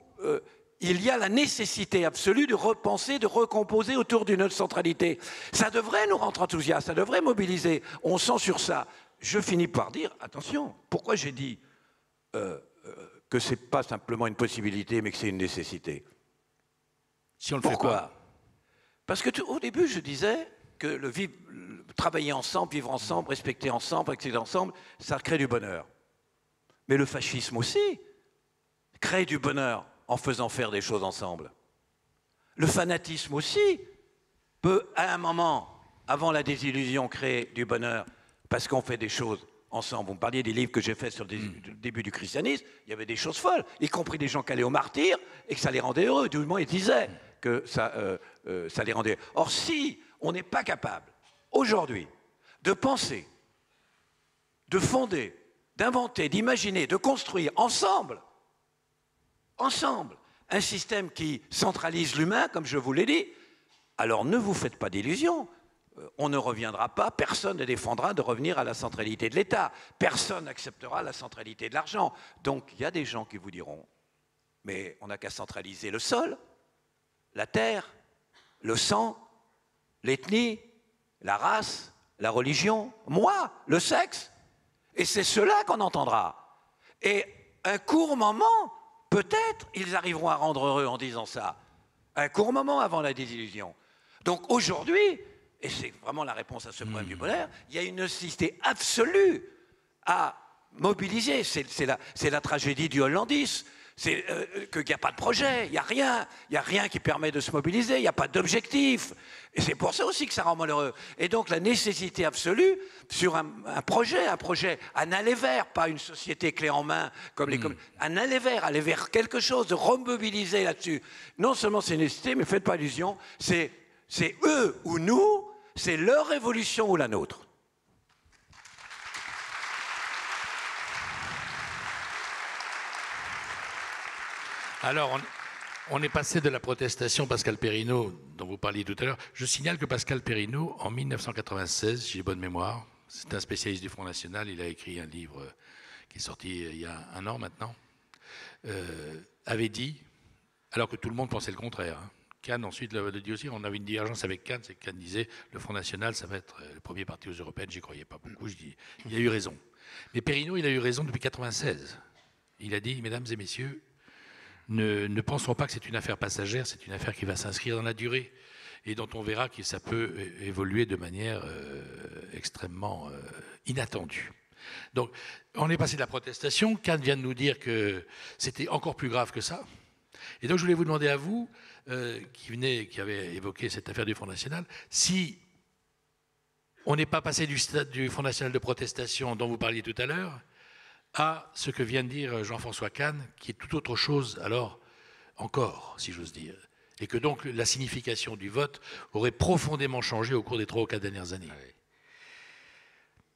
il y a la nécessité absolue de repenser, de recomposer autour d'une autre centralité. Ça devrait nous rendre enthousiastes, ça devrait mobiliser. On sent sur ça. Je finis par dire, attention, pourquoi j'ai dit que ce n'est pas simplement une possibilité, mais que c'est une nécessité? Si on le fait pas. Parce qu'au début, je disais que travailler ensemble, vivre ensemble, respecter ensemble, accéder ensemble, ça crée du bonheur. Mais le fascisme aussi crée du bonheur en faisant faire des choses ensemble. Le fanatisme aussi peut, à un moment, avant la désillusion, créer du bonheur parce qu'on fait des choses ensemble. Vous me parliez des livres que j'ai faits sur le début du christianisme, il y avait des choses folles, y compris des gens qui allaient au martyr et que ça les rendait heureux. Du moins, ils disaient que ça les rendait... Or, si on n'est pas capable, aujourd'hui, de penser, de fonder, d'inventer, d'imaginer, de construire ensemble, un système qui centralise l'humain, comme je vous l'ai dit, alors ne vous faites pas d'illusions. On ne reviendra pas, personne ne défendra de revenir à la centralité de l'État. Personne n'acceptera la centralité de l'argent. Donc il y a des gens qui vous diront, mais on n'a qu'à centraliser le sol, la terre, le sang, l'ethnie, la race, la religion, moi, le sexe. Et c'est cela qu'on entendra. Et un court moment, peut-être, ils arriveront à rendre heureux en disant ça. Un court moment avant la désillusion. Donc aujourd'hui, et c'est vraiment la réponse à ce problème du bonheur, il y a une nécessité absolue à mobiliser. C'est la tragédie du hollandisme. C'est qu'il n'y a pas de projet, il n'y a rien qui permet de se mobiliser, il n'y a pas d'objectif. Et c'est pour ça aussi que ça rend malheureux. Et donc la nécessité absolue sur un projet, un aller vers, pas une société clé en main, un aller vers quelque chose, de remobiliser là-dessus. Non seulement c'est une nécessité, mais faites pas illusion, c'est eux ou nous, c'est leur révolution ou la nôtre. Alors, on est passé de la protestation Pascal Perrineau, dont vous parliez tout à l'heure. Je signale que Pascal Perrineau, en 1996, j'ai bonne mémoire, c'est un spécialiste du Front National, il a écrit un livre qui est sorti il y a 1 an maintenant, avait dit, alors que tout le monde pensait le contraire, hein. Kahn ensuite le dit aussi, on avait une divergence avec Kahn, c'est que Kahn disait le Front National, ça va être le premier parti aux européennes, j'y croyais pas beaucoup, je dis, il a eu raison. Mais Perrineau, il a eu raison depuis 1996. Il a dit, mesdames et messieurs, ne pensons pas que c'est une affaire passagère, c'est une affaire qui va s'inscrire dans la durée et dont on verra que ça peut évoluer de manière extrêmement inattendue. Donc, on est passé de la protestation. Kahn vient de nous dire que c'était encore plus grave que ça. Et donc, je voulais vous demander à vous, qui avez évoqué cette affaire du Front National, si on n'est pas passé du stade du Front National de protestation dont vous parliez tout à l'heure à ce que vient de dire Jean-François Kahn, qui est tout autre chose, alors, encore, si j'ose dire. Et que donc la signification du vote aurait profondément changé au cours des 3 ou 4 dernières années. Oui.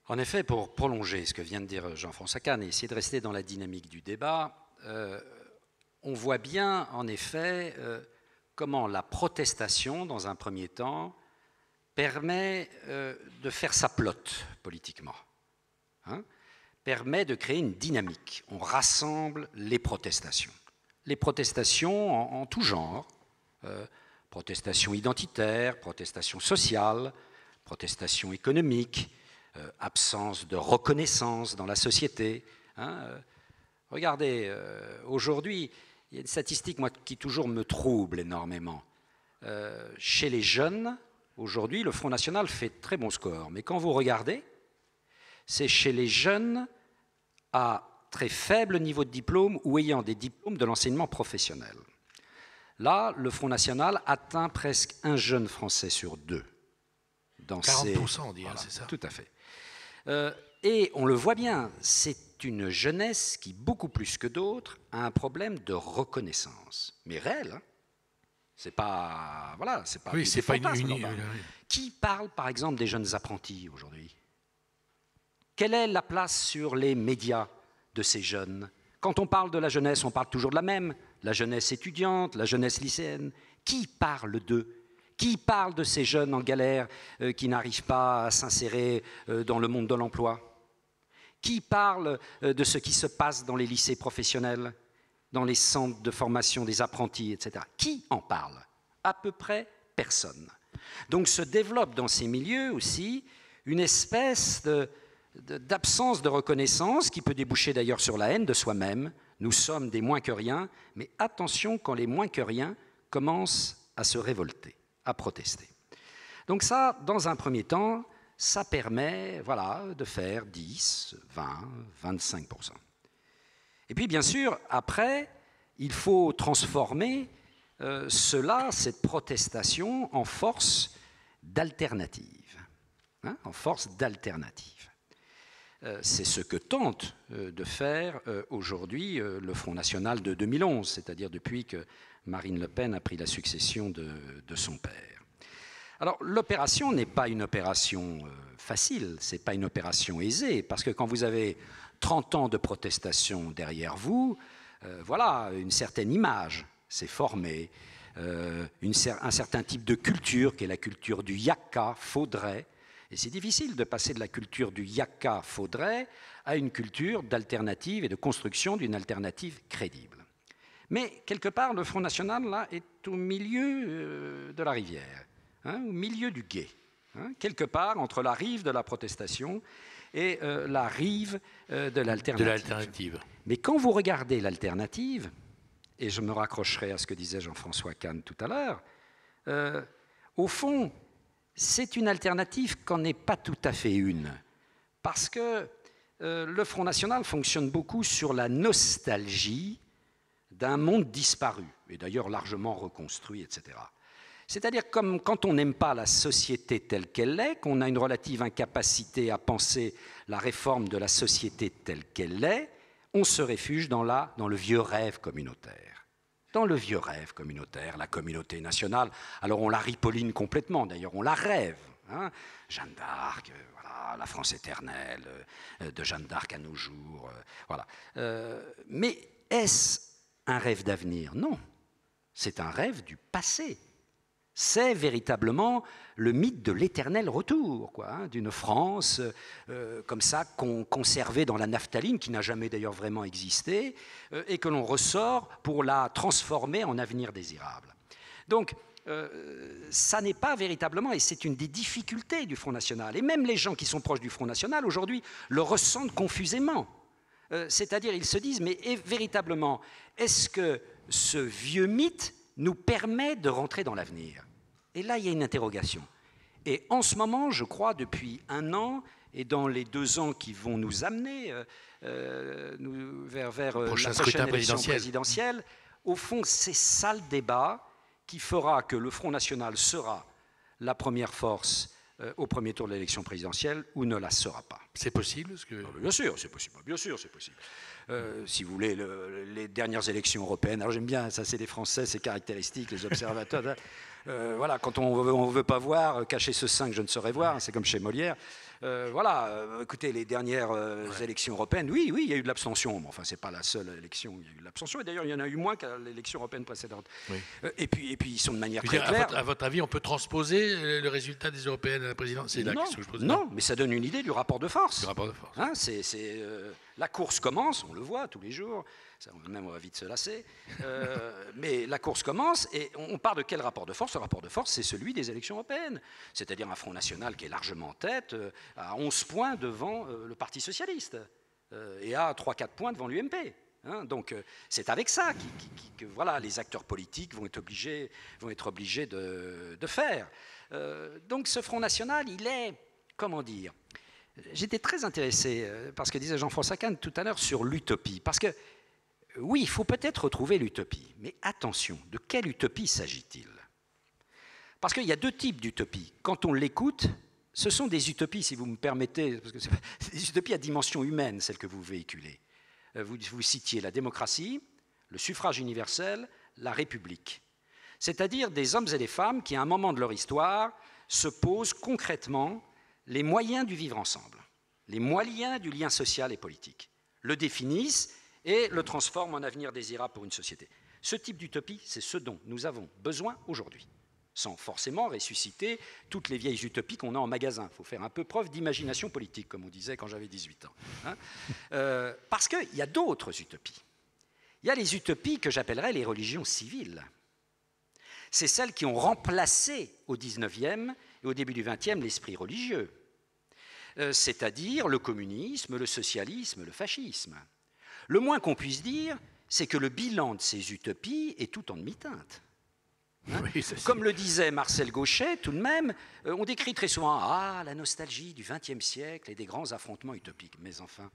En effet, pour prolonger ce que vient de dire Jean-François Kahn et essayer de rester dans la dynamique du débat, on voit bien, en effet, comment la protestation, dans un premier temps, permet de faire sa plotte politiquement. Hein ? Permet de créer une dynamique. On rassemble les protestations. Les protestations en tout genre, protestations identitaires, protestations sociales, protestations économiques, absence de reconnaissance dans la société. Hein. Regardez, aujourd'hui, il y a une statistique moi, qui toujours me trouble énormément. Chez les jeunes, aujourd'hui, le Front National fait très bon score. Mais quand vous regardez, c'est chez les jeunes à très faible niveau de diplôme ou ayant des diplômes de l'enseignement professionnel. Là, le Front National atteint presque un jeune Français sur 2. Dans 40%, on dit, voilà, c'est ça. Tout à fait. Et on le voit bien, c'est une jeunesse qui, beaucoup plus que d'autres, a un problème de reconnaissance. Mais réel, hein. C'est pas... Voilà, c'est pas... Oui, c'est pas une... Qui parle, par exemple, des jeunes apprentis aujourd'hui ? Quelle est la place sur les médias de ces jeunes ? Quand on parle de la jeunesse, on parle toujours de la même, la jeunesse étudiante, la jeunesse lycéenne. Qui parle d'eux ? Qui parle de ces jeunes en galère qui n'arrivent pas à s'insérer dans le monde de l'emploi ? Qui parle de ce qui se passe dans les lycées professionnels, dans les centres de formation des apprentis, etc. Qui en parle ? À peu près personne. Donc se développe dans ces milieux aussi une espèce d'absence de reconnaissance qui peut déboucher d'ailleurs sur la haine de soi-même. Nous sommes des moins que rien, mais attention quand les moins que rien commencent à se révolter, à protester. Donc ça, dans un premier temps, ça permet de faire 10, 20, 25%. Et puis bien sûr, après, il faut transformer cette protestation en force d'alternative. Hein, en force d'alternative. C'est ce que tente de faire aujourd'hui le Front National de 2011, c'est-à-dire depuis que Marine Le Pen a pris la succession de son père. Alors, l'opération n'est pas une opération facile, ce n'est pas une opération aisée, parce que quand vous avez 30 ans de protestation derrière vous, voilà, une certaine image s'est formée, un certain type de culture, qui est la culture du yaka, faudrait, et c'est difficile de passer de la culture du yaka, faudrait, à une culture d'alternative et de construction d'une alternative crédible. Mais, quelque part, le Front National, là, est au milieu de la rivière. Au milieu du gué, quelque part entre la rive de la protestation et la rive de l'alternative. Mais quand vous regardez l'alternative, et je me raccrocherai à ce que disait Jean-François Kahn tout à l'heure, au fond, c'est une alternative qu'en n'est pas tout à fait une, parce que le Front National fonctionne beaucoup sur la nostalgie d'un monde disparu, et d'ailleurs largement reconstruit, etc. C'est-à-dire comme quand on n'aime pas la société telle qu'elle est, qu'on a une relative incapacité à penser la réforme de la société telle qu'elle est, on se réfugie dans le vieux rêve communautaire. Dans le vieux rêve communautaire, la communauté nationale, alors on la ripolline complètement, d'ailleurs on la rêve. Jeanne d'Arc, voilà, la France éternelle, de Jeanne d'Arc à nos jours, voilà. Mais est-ce un rêve d'avenir? Non, c'est un rêve du passé. C'est véritablement le mythe de l'éternel retour, d'une France comme ça, conservée dans la naphtaline, qui n'a jamais d'ailleurs vraiment existé, et que l'on ressort pour la transformer en avenir désirable. Donc, ça n'est pas véritablement, et c'est une des difficultés du Front National, et même les gens qui sont proches du Front National, aujourd'hui, le ressentent confusément. C'est-à-dire, ils se disent, mais véritablement, est-ce que ce vieux mythe nous permet de rentrer dans l'avenir? Et là, il y a une interrogation. Et en ce moment, je crois, depuis 1 an, et dans les 2 ans qui vont nous amener vers la prochaine élection présidentielle, au fond, c'est ça le débat qui fera que le Front National sera la première force au premier tour de l'élection présidentielle ou ne la sera pas. C'est possible Bien sûr, c'est possible. Bien sûr, c'est possible. Si vous voulez, les dernières élections européennes, alors j'aime bien, ça c'est les Français, c'est caractéristique, les observateurs. Voilà, quand on ne veut pas voir, cacher ce sein que je ne saurais voir, c'est comme chez Molière. Écoutez, les dernières élections européennes, oui, il y a eu de l'abstention. Bon, enfin, ce n'est pas la seule élection où il y a eu de l'abstention. Et d'ailleurs, il y en a eu moins qu'à l'élection européenne précédente. Oui. Et puis, ils sont de manière très claire. À votre avis, on peut transposer le résultat des européennes à la présidence? C'est la question que je pose. Non, mais ça donne une idée du rapport de force. Du rapport de force. La course commence, on le voit tous les jours. Ça, même on va vite se lasser. Mais la course commence et on part de quel rapport de force? Le rapport de force, c'est celui des élections européennes. C'est-à-dire un Front National qui est largement en tête, à 11 points devant le Parti Socialiste et à 3-4 points devant l'UMP. Donc c'est avec ça que voilà, les acteurs politiques vont être obligés de faire. Donc ce Front National, il est, comment dire, j'étais très intéressé, parce que disait Jean-François Kahn tout à l'heure, sur l'utopie. Parce que oui, il faut peut-être retrouver l'utopie, mais attention, de quelle utopie s'agit-il? Parce qu'il y a 2 types d'utopies. Quand on l'écoute, ce sont des utopies, si vous me permettez, parce que c'est des utopies à dimension humaine, celles que vous véhiculez. Vous citiez la démocratie, le suffrage universel, la République. C'est-à-dire des hommes et des femmes qui, à un moment de leur histoire, se posent concrètement les moyens du vivre ensemble, les moyens du lien social et politique, le définissent et le transforment en avenir désirable pour une société. Ce type d'utopie, c'est ce dont nous avons besoin aujourd'hui, sans forcément ressusciter toutes les vieilles utopies qu'on a en magasin. Il faut faire un peu preuve d'imagination politique, comme on disait quand j'avais 18 ans. Parce qu'il y a d'autres utopies. Il y a les utopies que j'appellerais les religions civiles. C'est celles qui ont remplacé au XIXe et au début du XXe l'esprit religieux, c'est-à-dire le communisme, le socialisme, le fascisme. Le moins qu'on puisse dire, c'est que le bilan de ces utopies est tout en demi-teinte. Oui, comme le disait Marcel Gauchet, tout de même, on décrit très souvent la nostalgie du XXe siècle et des grands affrontements utopiques. Mais enfin,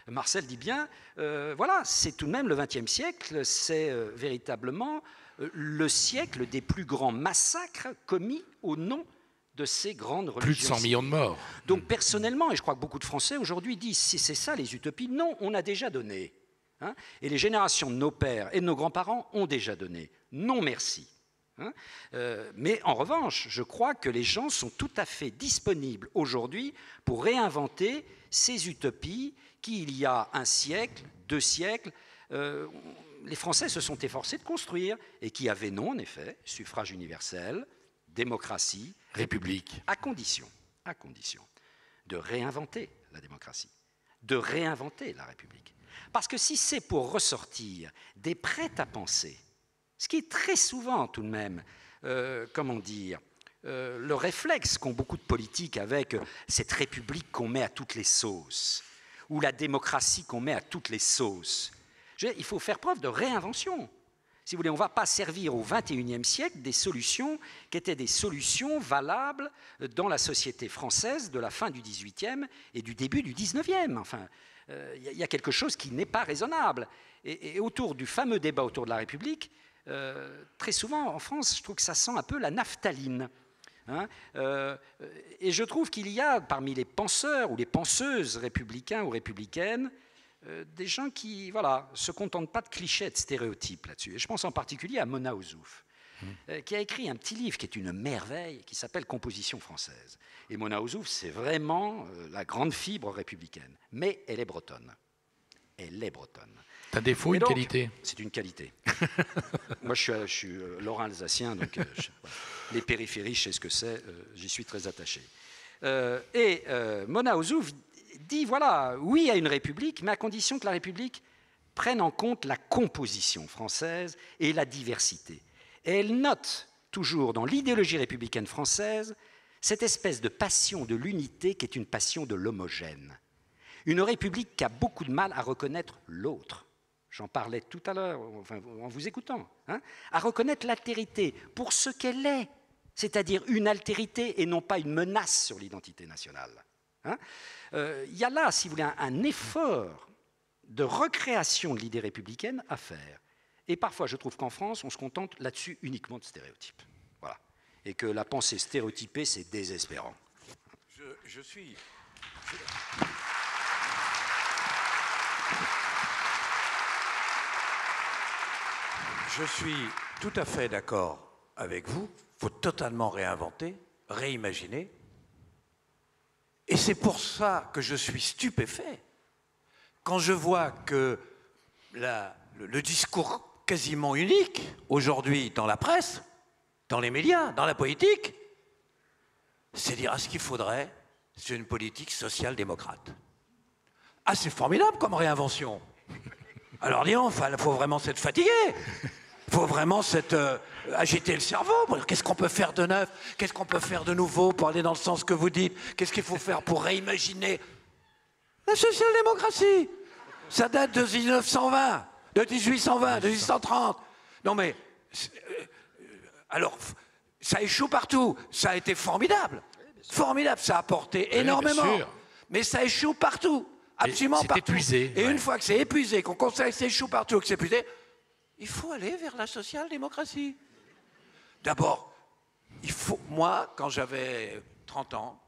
Marcel dit bien, voilà, c'est tout de même le XXe siècle, c'est véritablement le siècle des plus grands massacres commis au nom de ces grandes religions. Plus de 100 millions de morts. Donc personnellement, et je crois que beaucoup de Français aujourd'hui disent, si c'est ça les utopies, non, on a déjà donné. Et les générations de nos pères et de nos grands-parents ont déjà donné. Non merci. Hein. Mais en revanche, je crois que les gens sont tout à fait disponibles aujourd'hui pour réinventer ces utopies qui, il y a un siècle, 2 siècles, les Français se sont efforcés de construire et qui avaient non, en effet, suffrage universel, démocratie, République. à condition de réinventer la démocratie, de réinventer la République. Parce que si c'est pour ressortir des prêts-à-penser, ce qui est très souvent tout de même, le réflexe qu'ont beaucoup de politiques avec cette République qu'on met à toutes les sauces, ou la démocratie qu'on met à toutes les sauces, il faut faire preuve de réinvention. Si vous voulez, on ne va pas servir au XXIe siècle des solutions qui étaient des solutions valables dans la société française de la fin du XVIIIe et du début du XIXe. Enfin, il y a quelque chose qui n'est pas raisonnable. Et autour du fameux débat autour de la République, très souvent en France, je trouve que ça sent un peu la naphtaline. Hein, et je trouve qu'il y a parmi les penseurs ou les penseuses républicains ou républicaines des gens qui se contentent pas de clichés, de stéréotypes là-dessus. Et je pense en particulier à Mona Ozouf, qui a écrit un petit livre qui est une merveille, qui s'appelle Composition française. Et Mona Ozouf, c'est vraiment la grande fibre républicaine. Mais elle est bretonne. Elle est bretonne. C'est un défaut, une qualité? C'est une qualité. Moi, je suis lorrain alsacien, donc les périphéries, je sais ce que c'est, j'y suis très attaché. Mona Ozouf dit, oui à une république, mais à condition que la république prenne en compte la composition française et la diversité. Et elle note toujours dans l'idéologie républicaine française cette espèce de passion de l'unité qui est une passion de l'homogène. Une république qui a beaucoup de mal à reconnaître l'autre. J'en parlais tout à l'heure en vous écoutant. Hein, à reconnaître l'altérité pour ce qu'elle est, c'est-à-dire une altérité et non pas une menace sur l'identité nationale. Hein, y a là, si vous voulez, un effort de recréation de l'idée républicaine à faire. Et parfois, je trouve qu'en France, on se contente là-dessus uniquement de stéréotypes. Voilà. Et que la pensée stéréotypée, c'est désespérant. Je suis tout à fait d'accord avec vous. Il faut totalement réinventer, réimaginer. Et c'est pour ça que je suis stupéfait quand je vois que le discours quasiment unique aujourd'hui dans la presse, dans les médias, dans la politique, c'est dire ce qu'il faudrait, c'est une politique social-démocrate. Ah, c'est formidable comme réinvention. Alors disons, il faut vraiment s'être fatigué. Il faut vraiment agiter le cerveau. Qu'est-ce qu'on peut faire de neuf? Qu'est-ce qu'on peut faire de nouveau pour aller dans le sens que vous dites? Qu'est-ce qu'il faut faire pour réimaginer la social-démocratie? Ça date de 1920, de 1820, de 1830. Non mais, alors, ça échoue partout. Ça a été formidable. Formidable, ça a apporté énormément. Mais ça échoue partout. Absolument partout. C'est épuisé. Et une fois que c'est épuisé, qu'on constate que ça échoue partout, que c'est épuisé, il faut aller vers la social-démocratie. D'abord, moi, quand j'avais 30 ans,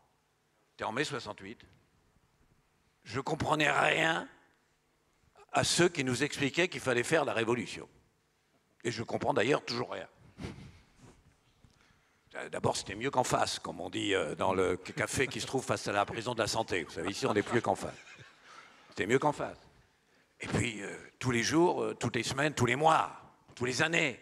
c'était en mai 68, je ne comprenais rien à ceux qui nous expliquaient qu'il fallait faire la révolution. Et je comprends d'ailleurs toujours rien. D'abord, c'était mieux qu'en face, comme on dit dans le café qui se trouve face à la prison de la Santé. Vous savez, ici, on n'est plus qu'en face. C'était mieux qu'en face. Et puis, tous les jours, toutes les semaines, tous les mois, tous les années,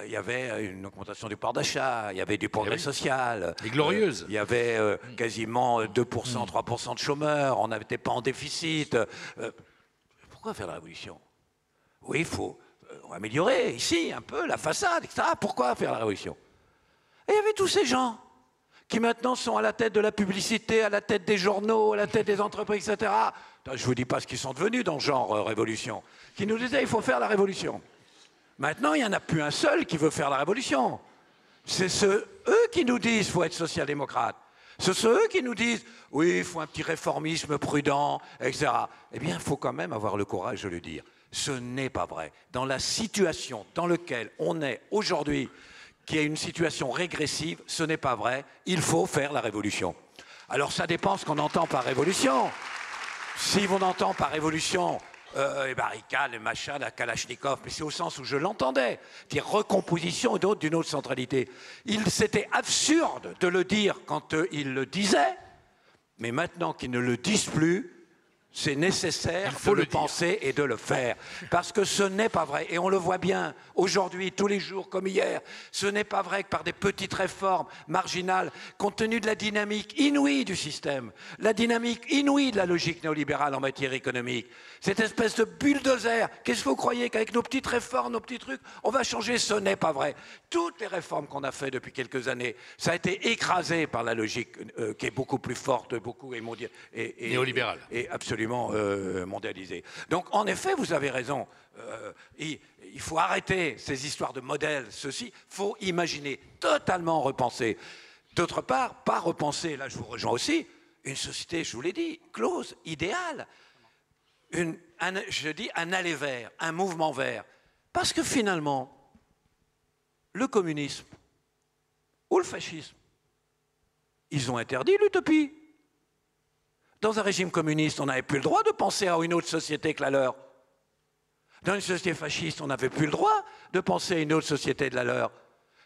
il y avait une augmentation du pouvoir d'achat, il y avait du progrès social. Les glorieuses. Il y avait quasiment 2%, 3% de chômeurs, on n'était pas en déficit. Pourquoi faire la révolution? Oui, il faut améliorer ici un peu la façade, etc. Pourquoi faire la révolution? Et il y avait tous ces gens qui maintenant sont à la tête de la publicité, à la tête des journaux, à la tête des entreprises, etc. Je ne vous dis pas ce qu'ils sont devenus dans le genre révolution, qui nous disaient il faut faire la révolution. Maintenant, il n'y en a plus un seul qui veut faire la révolution. C'est eux qui nous disent qu'il faut être social-démocrate. C'est eux qui nous disent oui, il faut un petit réformisme prudent, etc. Eh bien, il faut quand même avoir le courage de le dire. Ce n'est pas vrai. Dans la situation dans laquelle on est aujourd'hui, qui est une situation régressive, ce n'est pas vrai. Il faut faire la révolution. Alors ça dépend ce qu'on entend par révolution. Si on entend par révolution les barricades, les machins, la Kalachnikov, mais c'est au sens où je l'entendais, dire recomposition d'une autre centralité. C'était absurde de le dire quand il le disait, mais maintenant qu'ils ne le disent plus, c'est nécessaire de le penser et de le faire. Parce que ce n'est pas vrai. Et on le voit bien aujourd'hui, tous les jours comme hier. Ce n'est pas vrai que par des petites réformes marginales, compte tenu de la dynamique inouïe du système, la dynamique inouïe de la logique néolibérale en matière économique, cette espèce de bulldozer, qu'est-ce que vous croyez qu'avec nos petites réformes, nos petits trucs, on va changer? Ce n'est pas vrai. Toutes les réformes qu'on a faites depuis quelques années, ça a été écrasé par la logique qui est beaucoup plus forte, beaucoup néolibérale. Et absolument mondialisé. Donc, en effet, vous avez raison. Il faut arrêter ces histoires de modèles, ceci. Il faut imaginer, totalement repenser. D'autre part, pas repenser, là je vous rejoins aussi, une société, je vous l'ai dit, close, idéale. Je dis un aller vers, un mouvement vers. Parce que finalement, le communisme ou le fascisme, ils ont interdit l'utopie. Dans un régime communiste, on n'avait plus le droit de penser à une autre société que la leur. Dans une société fasciste, on n'avait plus le droit de penser à une autre société que la leur.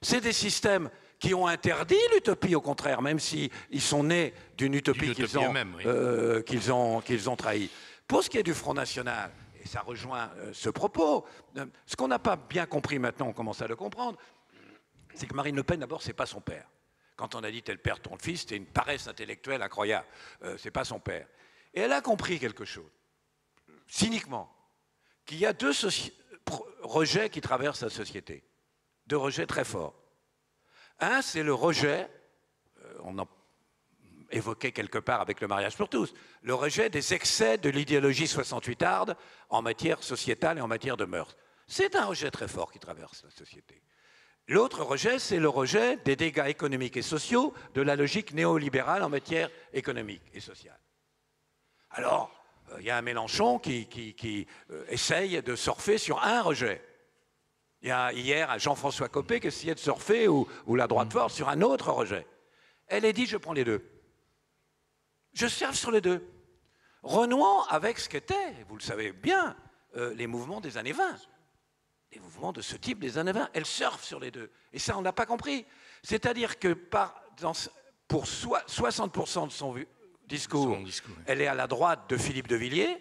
C'est des systèmes qui ont interdit l'utopie, au contraire, même s'ils sont nés d'une utopie qu'ils ont trahie. Pour ce qui est du Front National, et ça rejoint ce propos, ce qu'on n'a pas bien compris maintenant, on commence à le comprendre, c'est que Marine Le Pen, d'abord, c'est pas son père. Quand on a dit tel père, ton fils, c'était une paresse intellectuelle incroyable. C'est pas son père. Et elle a compris quelque chose, cyniquement, qu'il y a deux rejets qui traversent la société. Deux rejets très forts. Un, c'est le rejet, on en évoquait quelque part avec le mariage pour tous, le rejet des excès de l'idéologie 68arde en matière sociétale et en matière de mœurs. C'est un rejet très fort qui traverse la société. L'autre rejet, c'est le rejet des dégâts économiques et sociaux de la logique néolibérale en matière économique et sociale. Alors, il y a un Mélenchon qui essaye de surfer sur un rejet. Il y a hier un Jean-François Copé qui essayait de surfer, ou la droite forte, sur un autre rejet. Elle a dit, je prends les deux. Je surfe sur les deux. Renouant avec ce qu'étaient, vous le savez bien, les mouvements des années 20. Les mouvements de ce type des années 20, elle surfe sur les deux. Et ça, on n'a pas compris. C'est-à-dire que pour 60% de son discours, elle est à la droite de Philippe de Villiers,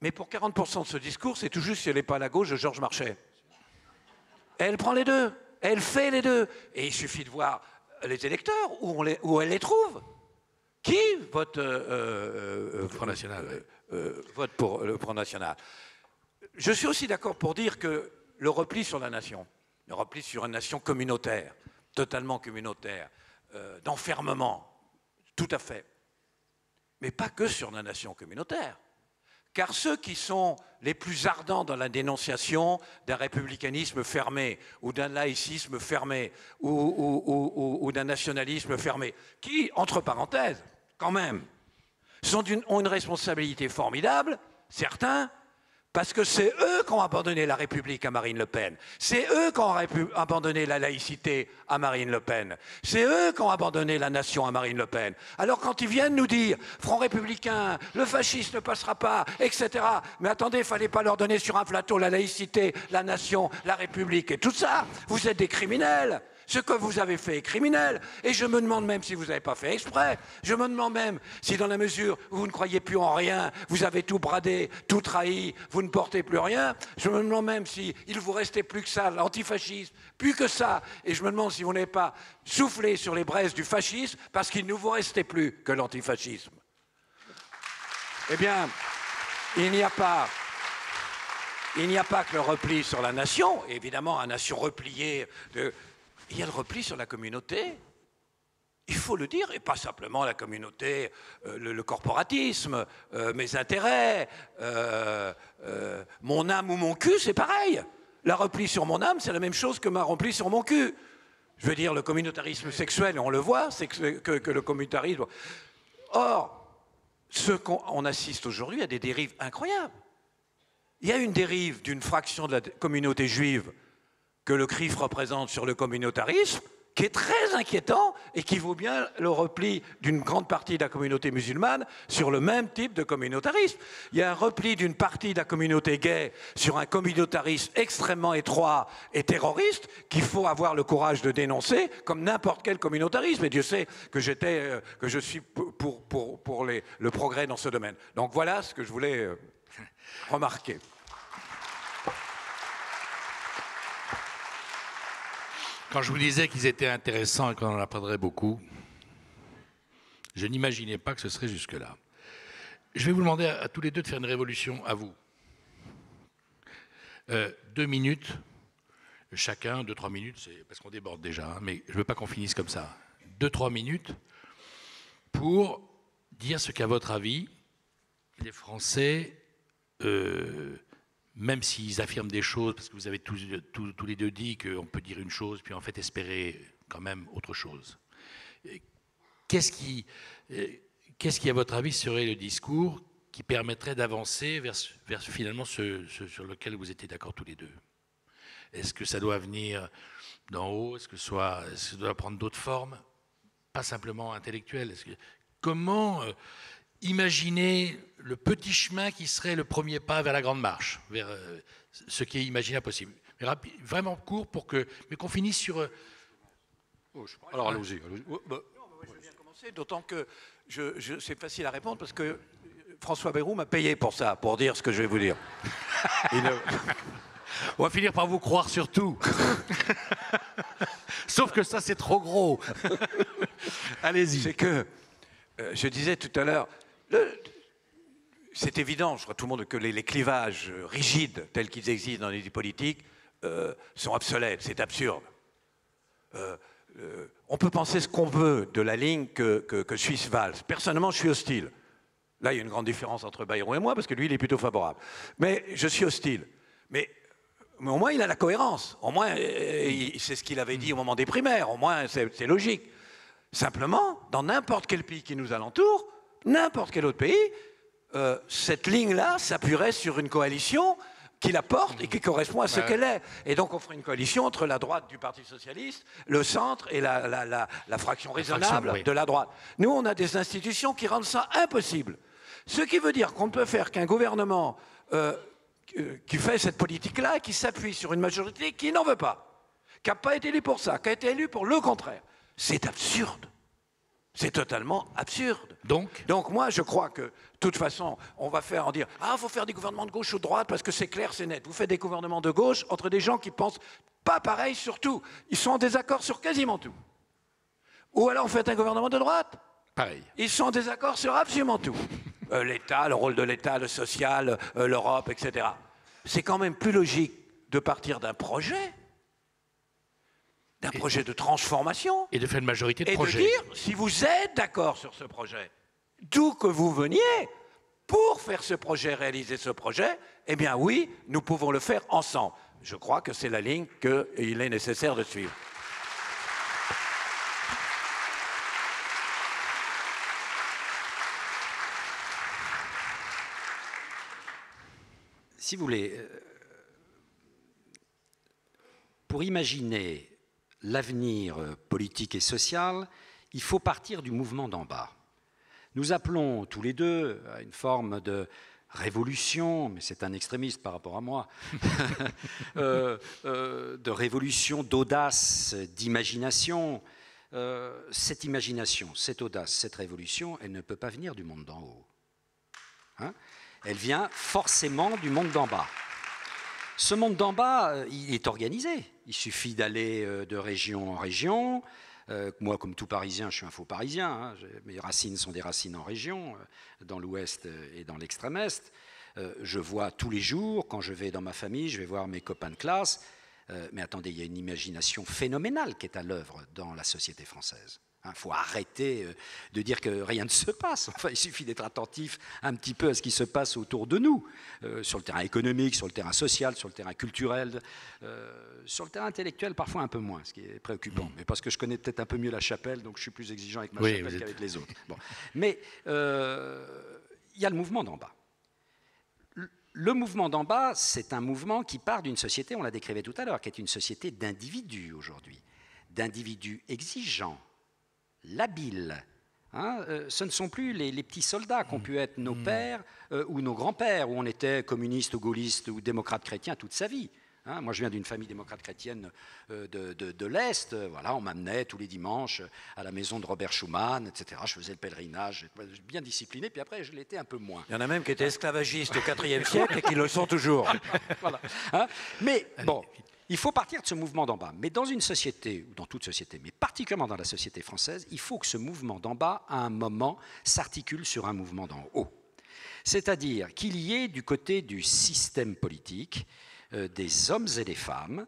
mais pour 40% de ce discours, c'est tout juste si elle n'est pas à la gauche de Georges Marchais. Et elle prend les deux, elle fait les deux. Et il suffit de voir les électeurs, où elle les trouve. Qui vote, Front National, vote pour le Front National? Je suis aussi d'accord pour dire que le repli sur la nation, le repli sur une nation communautaire, totalement communautaire, d'enfermement, tout à fait, mais pas que sur la nation communautaire. Car ceux qui sont les plus ardents dans la dénonciation d'un républicanisme fermé, ou d'un laïcisme fermé, ou d'un nationalisme fermé, qui, entre parenthèses, quand même, ont une responsabilité formidable, certains, parce que c'est eux qui ont abandonné la République à Marine Le Pen. C'est eux qui ont abandonné la laïcité à Marine Le Pen. C'est eux qui ont abandonné la nation à Marine Le Pen. Alors quand ils viennent nous dire « Front républicain, le fascisme ne passera pas, etc. » Mais attendez, il ne fallait pas leur donner sur un plateau la laïcité, la nation, la République et tout ça. Vous êtes des criminels. Ce que vous avez fait est criminel. Et je me demande même si vous n'avez pas fait exprès. Je me demande même si dans la mesure où vous ne croyez plus en rien, vous avez tout bradé, tout trahi, vous ne portez plus rien. Je me demande même s'il vous restait plus que ça, l'antifascisme, plus que ça. Et je me demande si vous n'avez pas soufflé sur les braises du fascisme parce qu'il ne vous restait plus que l'antifascisme. Eh bien, il n'y a pas que le repli sur la nation, évidemment, une nation repliée il y a le repli sur la communauté, il faut le dire, et pas simplement la communauté, le corporatisme, mes intérêts, mon âme ou mon cul, c'est pareil. La repli sur mon âme, c'est la même chose que ma repli sur mon cul. Je veux dire, le communautarisme sexuel, on le voit, c'est que le communautarisme... Or, on assiste aujourd'hui à des dérives incroyables. Il y a une dérive d'une fraction de la communauté juive que le CRIF représente sur le communautarisme, qui est très inquiétant et qui vaut bien le repli d'une grande partie de la communauté musulmane sur le même type de communautarisme. Il y a un repli d'une partie de la communauté gay sur un communautarisme extrêmement étroit et terroriste qu'il faut avoir le courage de dénoncer comme n'importe quel communautarisme. Et Dieu sait que je suis pour le progrès dans ce domaine. Donc voilà ce que je voulais remarquer. Quand je vous disais qu'ils étaient intéressants et qu'on en apprendrait beaucoup, je n'imaginais pas que ce serait jusque-là. Je vais vous demander à tous les deux de faire une révolution à vous. 2 minutes, chacun, 2-3 minutes, c'est parce qu'on déborde déjà, hein, mais je ne veux pas qu'on finisse comme ça. 2-3 minutes pour dire ce qu'à votre avis, les Français, même s'ils affirment des choses, parce que vous avez tous les deux dit qu'on peut dire une chose, puis en fait espérer quand même autre chose. Qu'est-ce qui, à votre avis, serait le discours qui permettrait d'avancer vers finalement ce sur lequel vous étiez d'accord tous les deux? Est-ce que ça doit venir d'en haut? Est-ce que ça doit prendre d'autres formes? Pas simplement intellectuelles. Comment imaginer le petit chemin qui serait le premier pas vers la grande marche, vers ce qui est imaginable possible? Mais vraiment court mais qu'on finisse sur... Alors allons-y. Je vais bien commencer, d'autant que c'est facile à répondre parce que François Bayrou m'a payé pour ça, pour dire ce que je vais vous dire. On va finir par vous croire sur tout. Sauf que ça, c'est trop gros. Allez-y. C'est que, je disais tout à l'heure, c'est évident, je crois tout le monde, que les clivages rigides tels qu'ils existent dans les vies politiques sont obsolètes, c'est absurde. On peut penser ce qu'on veut de la ligne que suit Valls. Personnellement, je suis hostile. Là, il y a une grande différence entre Bayrou et moi, parce que lui, il est plutôt favorable. Mais je suis hostile. Mais au moins, il a la cohérence. Au moins, c'est ce qu'il avait dit au moment des primaires. Au moins, c'est logique. Simplement, dans n'importe quel pays qui nous alentoure, n'importe quel autre pays, cette ligne-là s'appuierait sur une coalition qui la porte et qui correspond à ce qu'elle est. Et donc on ferait une coalition entre la droite du Parti socialiste, le centre et la fraction raisonnable de la droite. Nous, on a des institutions qui rendent ça impossible. Ce qui veut dire qu'on ne peut faire qu'un gouvernement qui fait cette politique-là, qui s'appuie sur une majorité qui n'en veut pas, qui n'a pas été élu pour ça, qui a été élu pour le contraire. C'est absurde. C'est totalement absurde. Donc moi, je crois que, de toute façon, on va en dire « Ah, il faut faire des gouvernements de gauche ou de droite parce que c'est clair, c'est net. » Vous faites des gouvernements de gauche entre des gens qui pensent pas pareil sur tout. Ils sont en désaccord sur quasiment tout. Ou alors, vous faites un gouvernement de droite. Pareil. Ils sont en désaccord sur absolument tout. L'État, le rôle de l'État, le social, l'Europe, etc. C'est quand même plus logique de partir d'un projet de transformation. Et de faire une majorité de projets. Et de dire, si vous êtes d'accord sur ce projet, d'où que vous veniez, pour faire ce projet, réaliser ce projet, eh bien oui, nous pouvons le faire ensemble. Je crois que c'est la ligne qu'il est nécessaire de suivre. Si vous voulez, pour imaginer l'avenir politique et social, il faut partir du mouvement d'en bas. Nous appelons tous les deux à une forme de révolution, mais c'est un extrémiste par rapport à moi, de révolution, d'audace, d'imagination. Cette imagination, cette audace, cette révolution, elle ne peut pas venir du monde d'en haut. Hein? Elle vient forcément du monde d'en bas. Ce monde d'en bas, il est organisé. Il suffit d'aller de région en région. Moi, comme tout Parisien, je suis un faux Parisien. Hein. Mes racines sont des racines en région, dans l'Ouest et dans l'Extrême-Est. Je vois tous les jours, quand je vais dans ma famille, je vais voir mes copains de classe. Mais attendez, il y a une imagination phénoménale qui est à l'œuvre dans la société française. Il faut arrêter de dire que rien ne se passe. Enfin, il suffit d'être attentif un petit peu à ce qui se passe autour de nous, sur le terrain économique, sur le terrain social, sur le terrain culturel, sur le terrain intellectuel, parfois un peu moins, ce qui est préoccupant. Mais parce que je connais peut-être un peu mieux la chapelle, donc je suis plus exigeant avec ma chapelle qu'avec les autres. Bon. Mais il y a le mouvement d'en bas. Le mouvement d'en bas, c'est un mouvement qui part d'une société, on l'a décrivé tout à l'heure, qui est une société d'individus aujourd'hui. d'individus exigeants, labiles. Ce ne sont plus les petits soldats qu'ont pu être nos pères ou nos grands-pères, où on était communiste ou gaulliste ou démocrate chrétien toute sa vie. Moi, je viens d'une famille démocrate chrétienne de l'Est. Voilà, on m'amenait tous les dimanches à la maison de Robert Schuman, etc. Je faisais le pèlerinage, bien discipliné, puis après, je l'étais un peu moins. Il y en a même qui étaient esclavagistes au IVe siècle et qui le sont toujours. Voilà. Mais bon, il faut partir de ce mouvement d'en bas. Mais dans une société, ou dans toute société, mais particulièrement dans la société française, il faut que ce mouvement d'en bas, à un moment, s'articule sur un mouvement d'en haut. C'est-à-dire qu'il y ait du côté du système politique des hommes et des femmes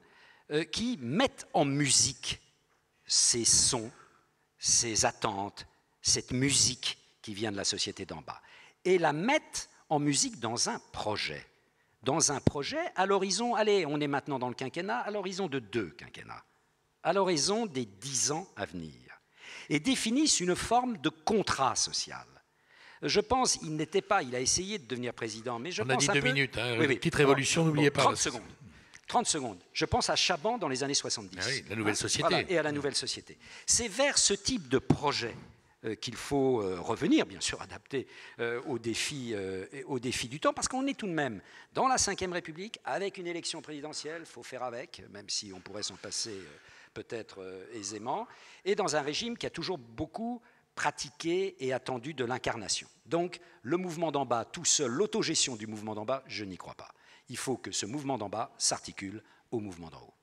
qui mettent en musique ces sons, ces attentes, cette musique qui vient de la société d'en bas, et la mettent en musique dans un projet. Dans un projet à l'horizon, allez, on est maintenant dans le quinquennat, à l'horizon de 2 quinquennats, à l'horizon des 10 ans à venir, et définissent une forme de contrat social. Je pense, il a essayé de devenir président, mais je pense... On a dit un 2 peu, minutes, oui, petite révolution, n'oubliez pas. 30 secondes. 30 secondes. Je pense à Chaban dans les années 70. Ah oui, la nouvelle société. Voilà, et à la nouvelle société. C'est vers ce type de projet qu'il faut revenir, bien sûr adapté aux défis du temps, parce qu'on est tout de même dans la Ve République, avec une élection présidentielle, il faut faire avec, même si on pourrait s'en passer peut-être aisément, et dans un régime qui a toujours beaucoup pratiqué et attendu de l'incarnation. Donc, le mouvement d'en bas, tout seul, l'autogestion du mouvement d'en bas, je n'y crois pas. Il faut que ce mouvement d'en bas s'articule au mouvement d'en haut.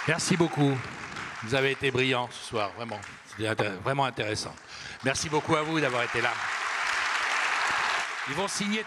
Merci beaucoup. Vous avez été brillants ce soir, vraiment. C'était vraiment intéressant. Merci beaucoup à vous d'avoir été là. Ils vont signer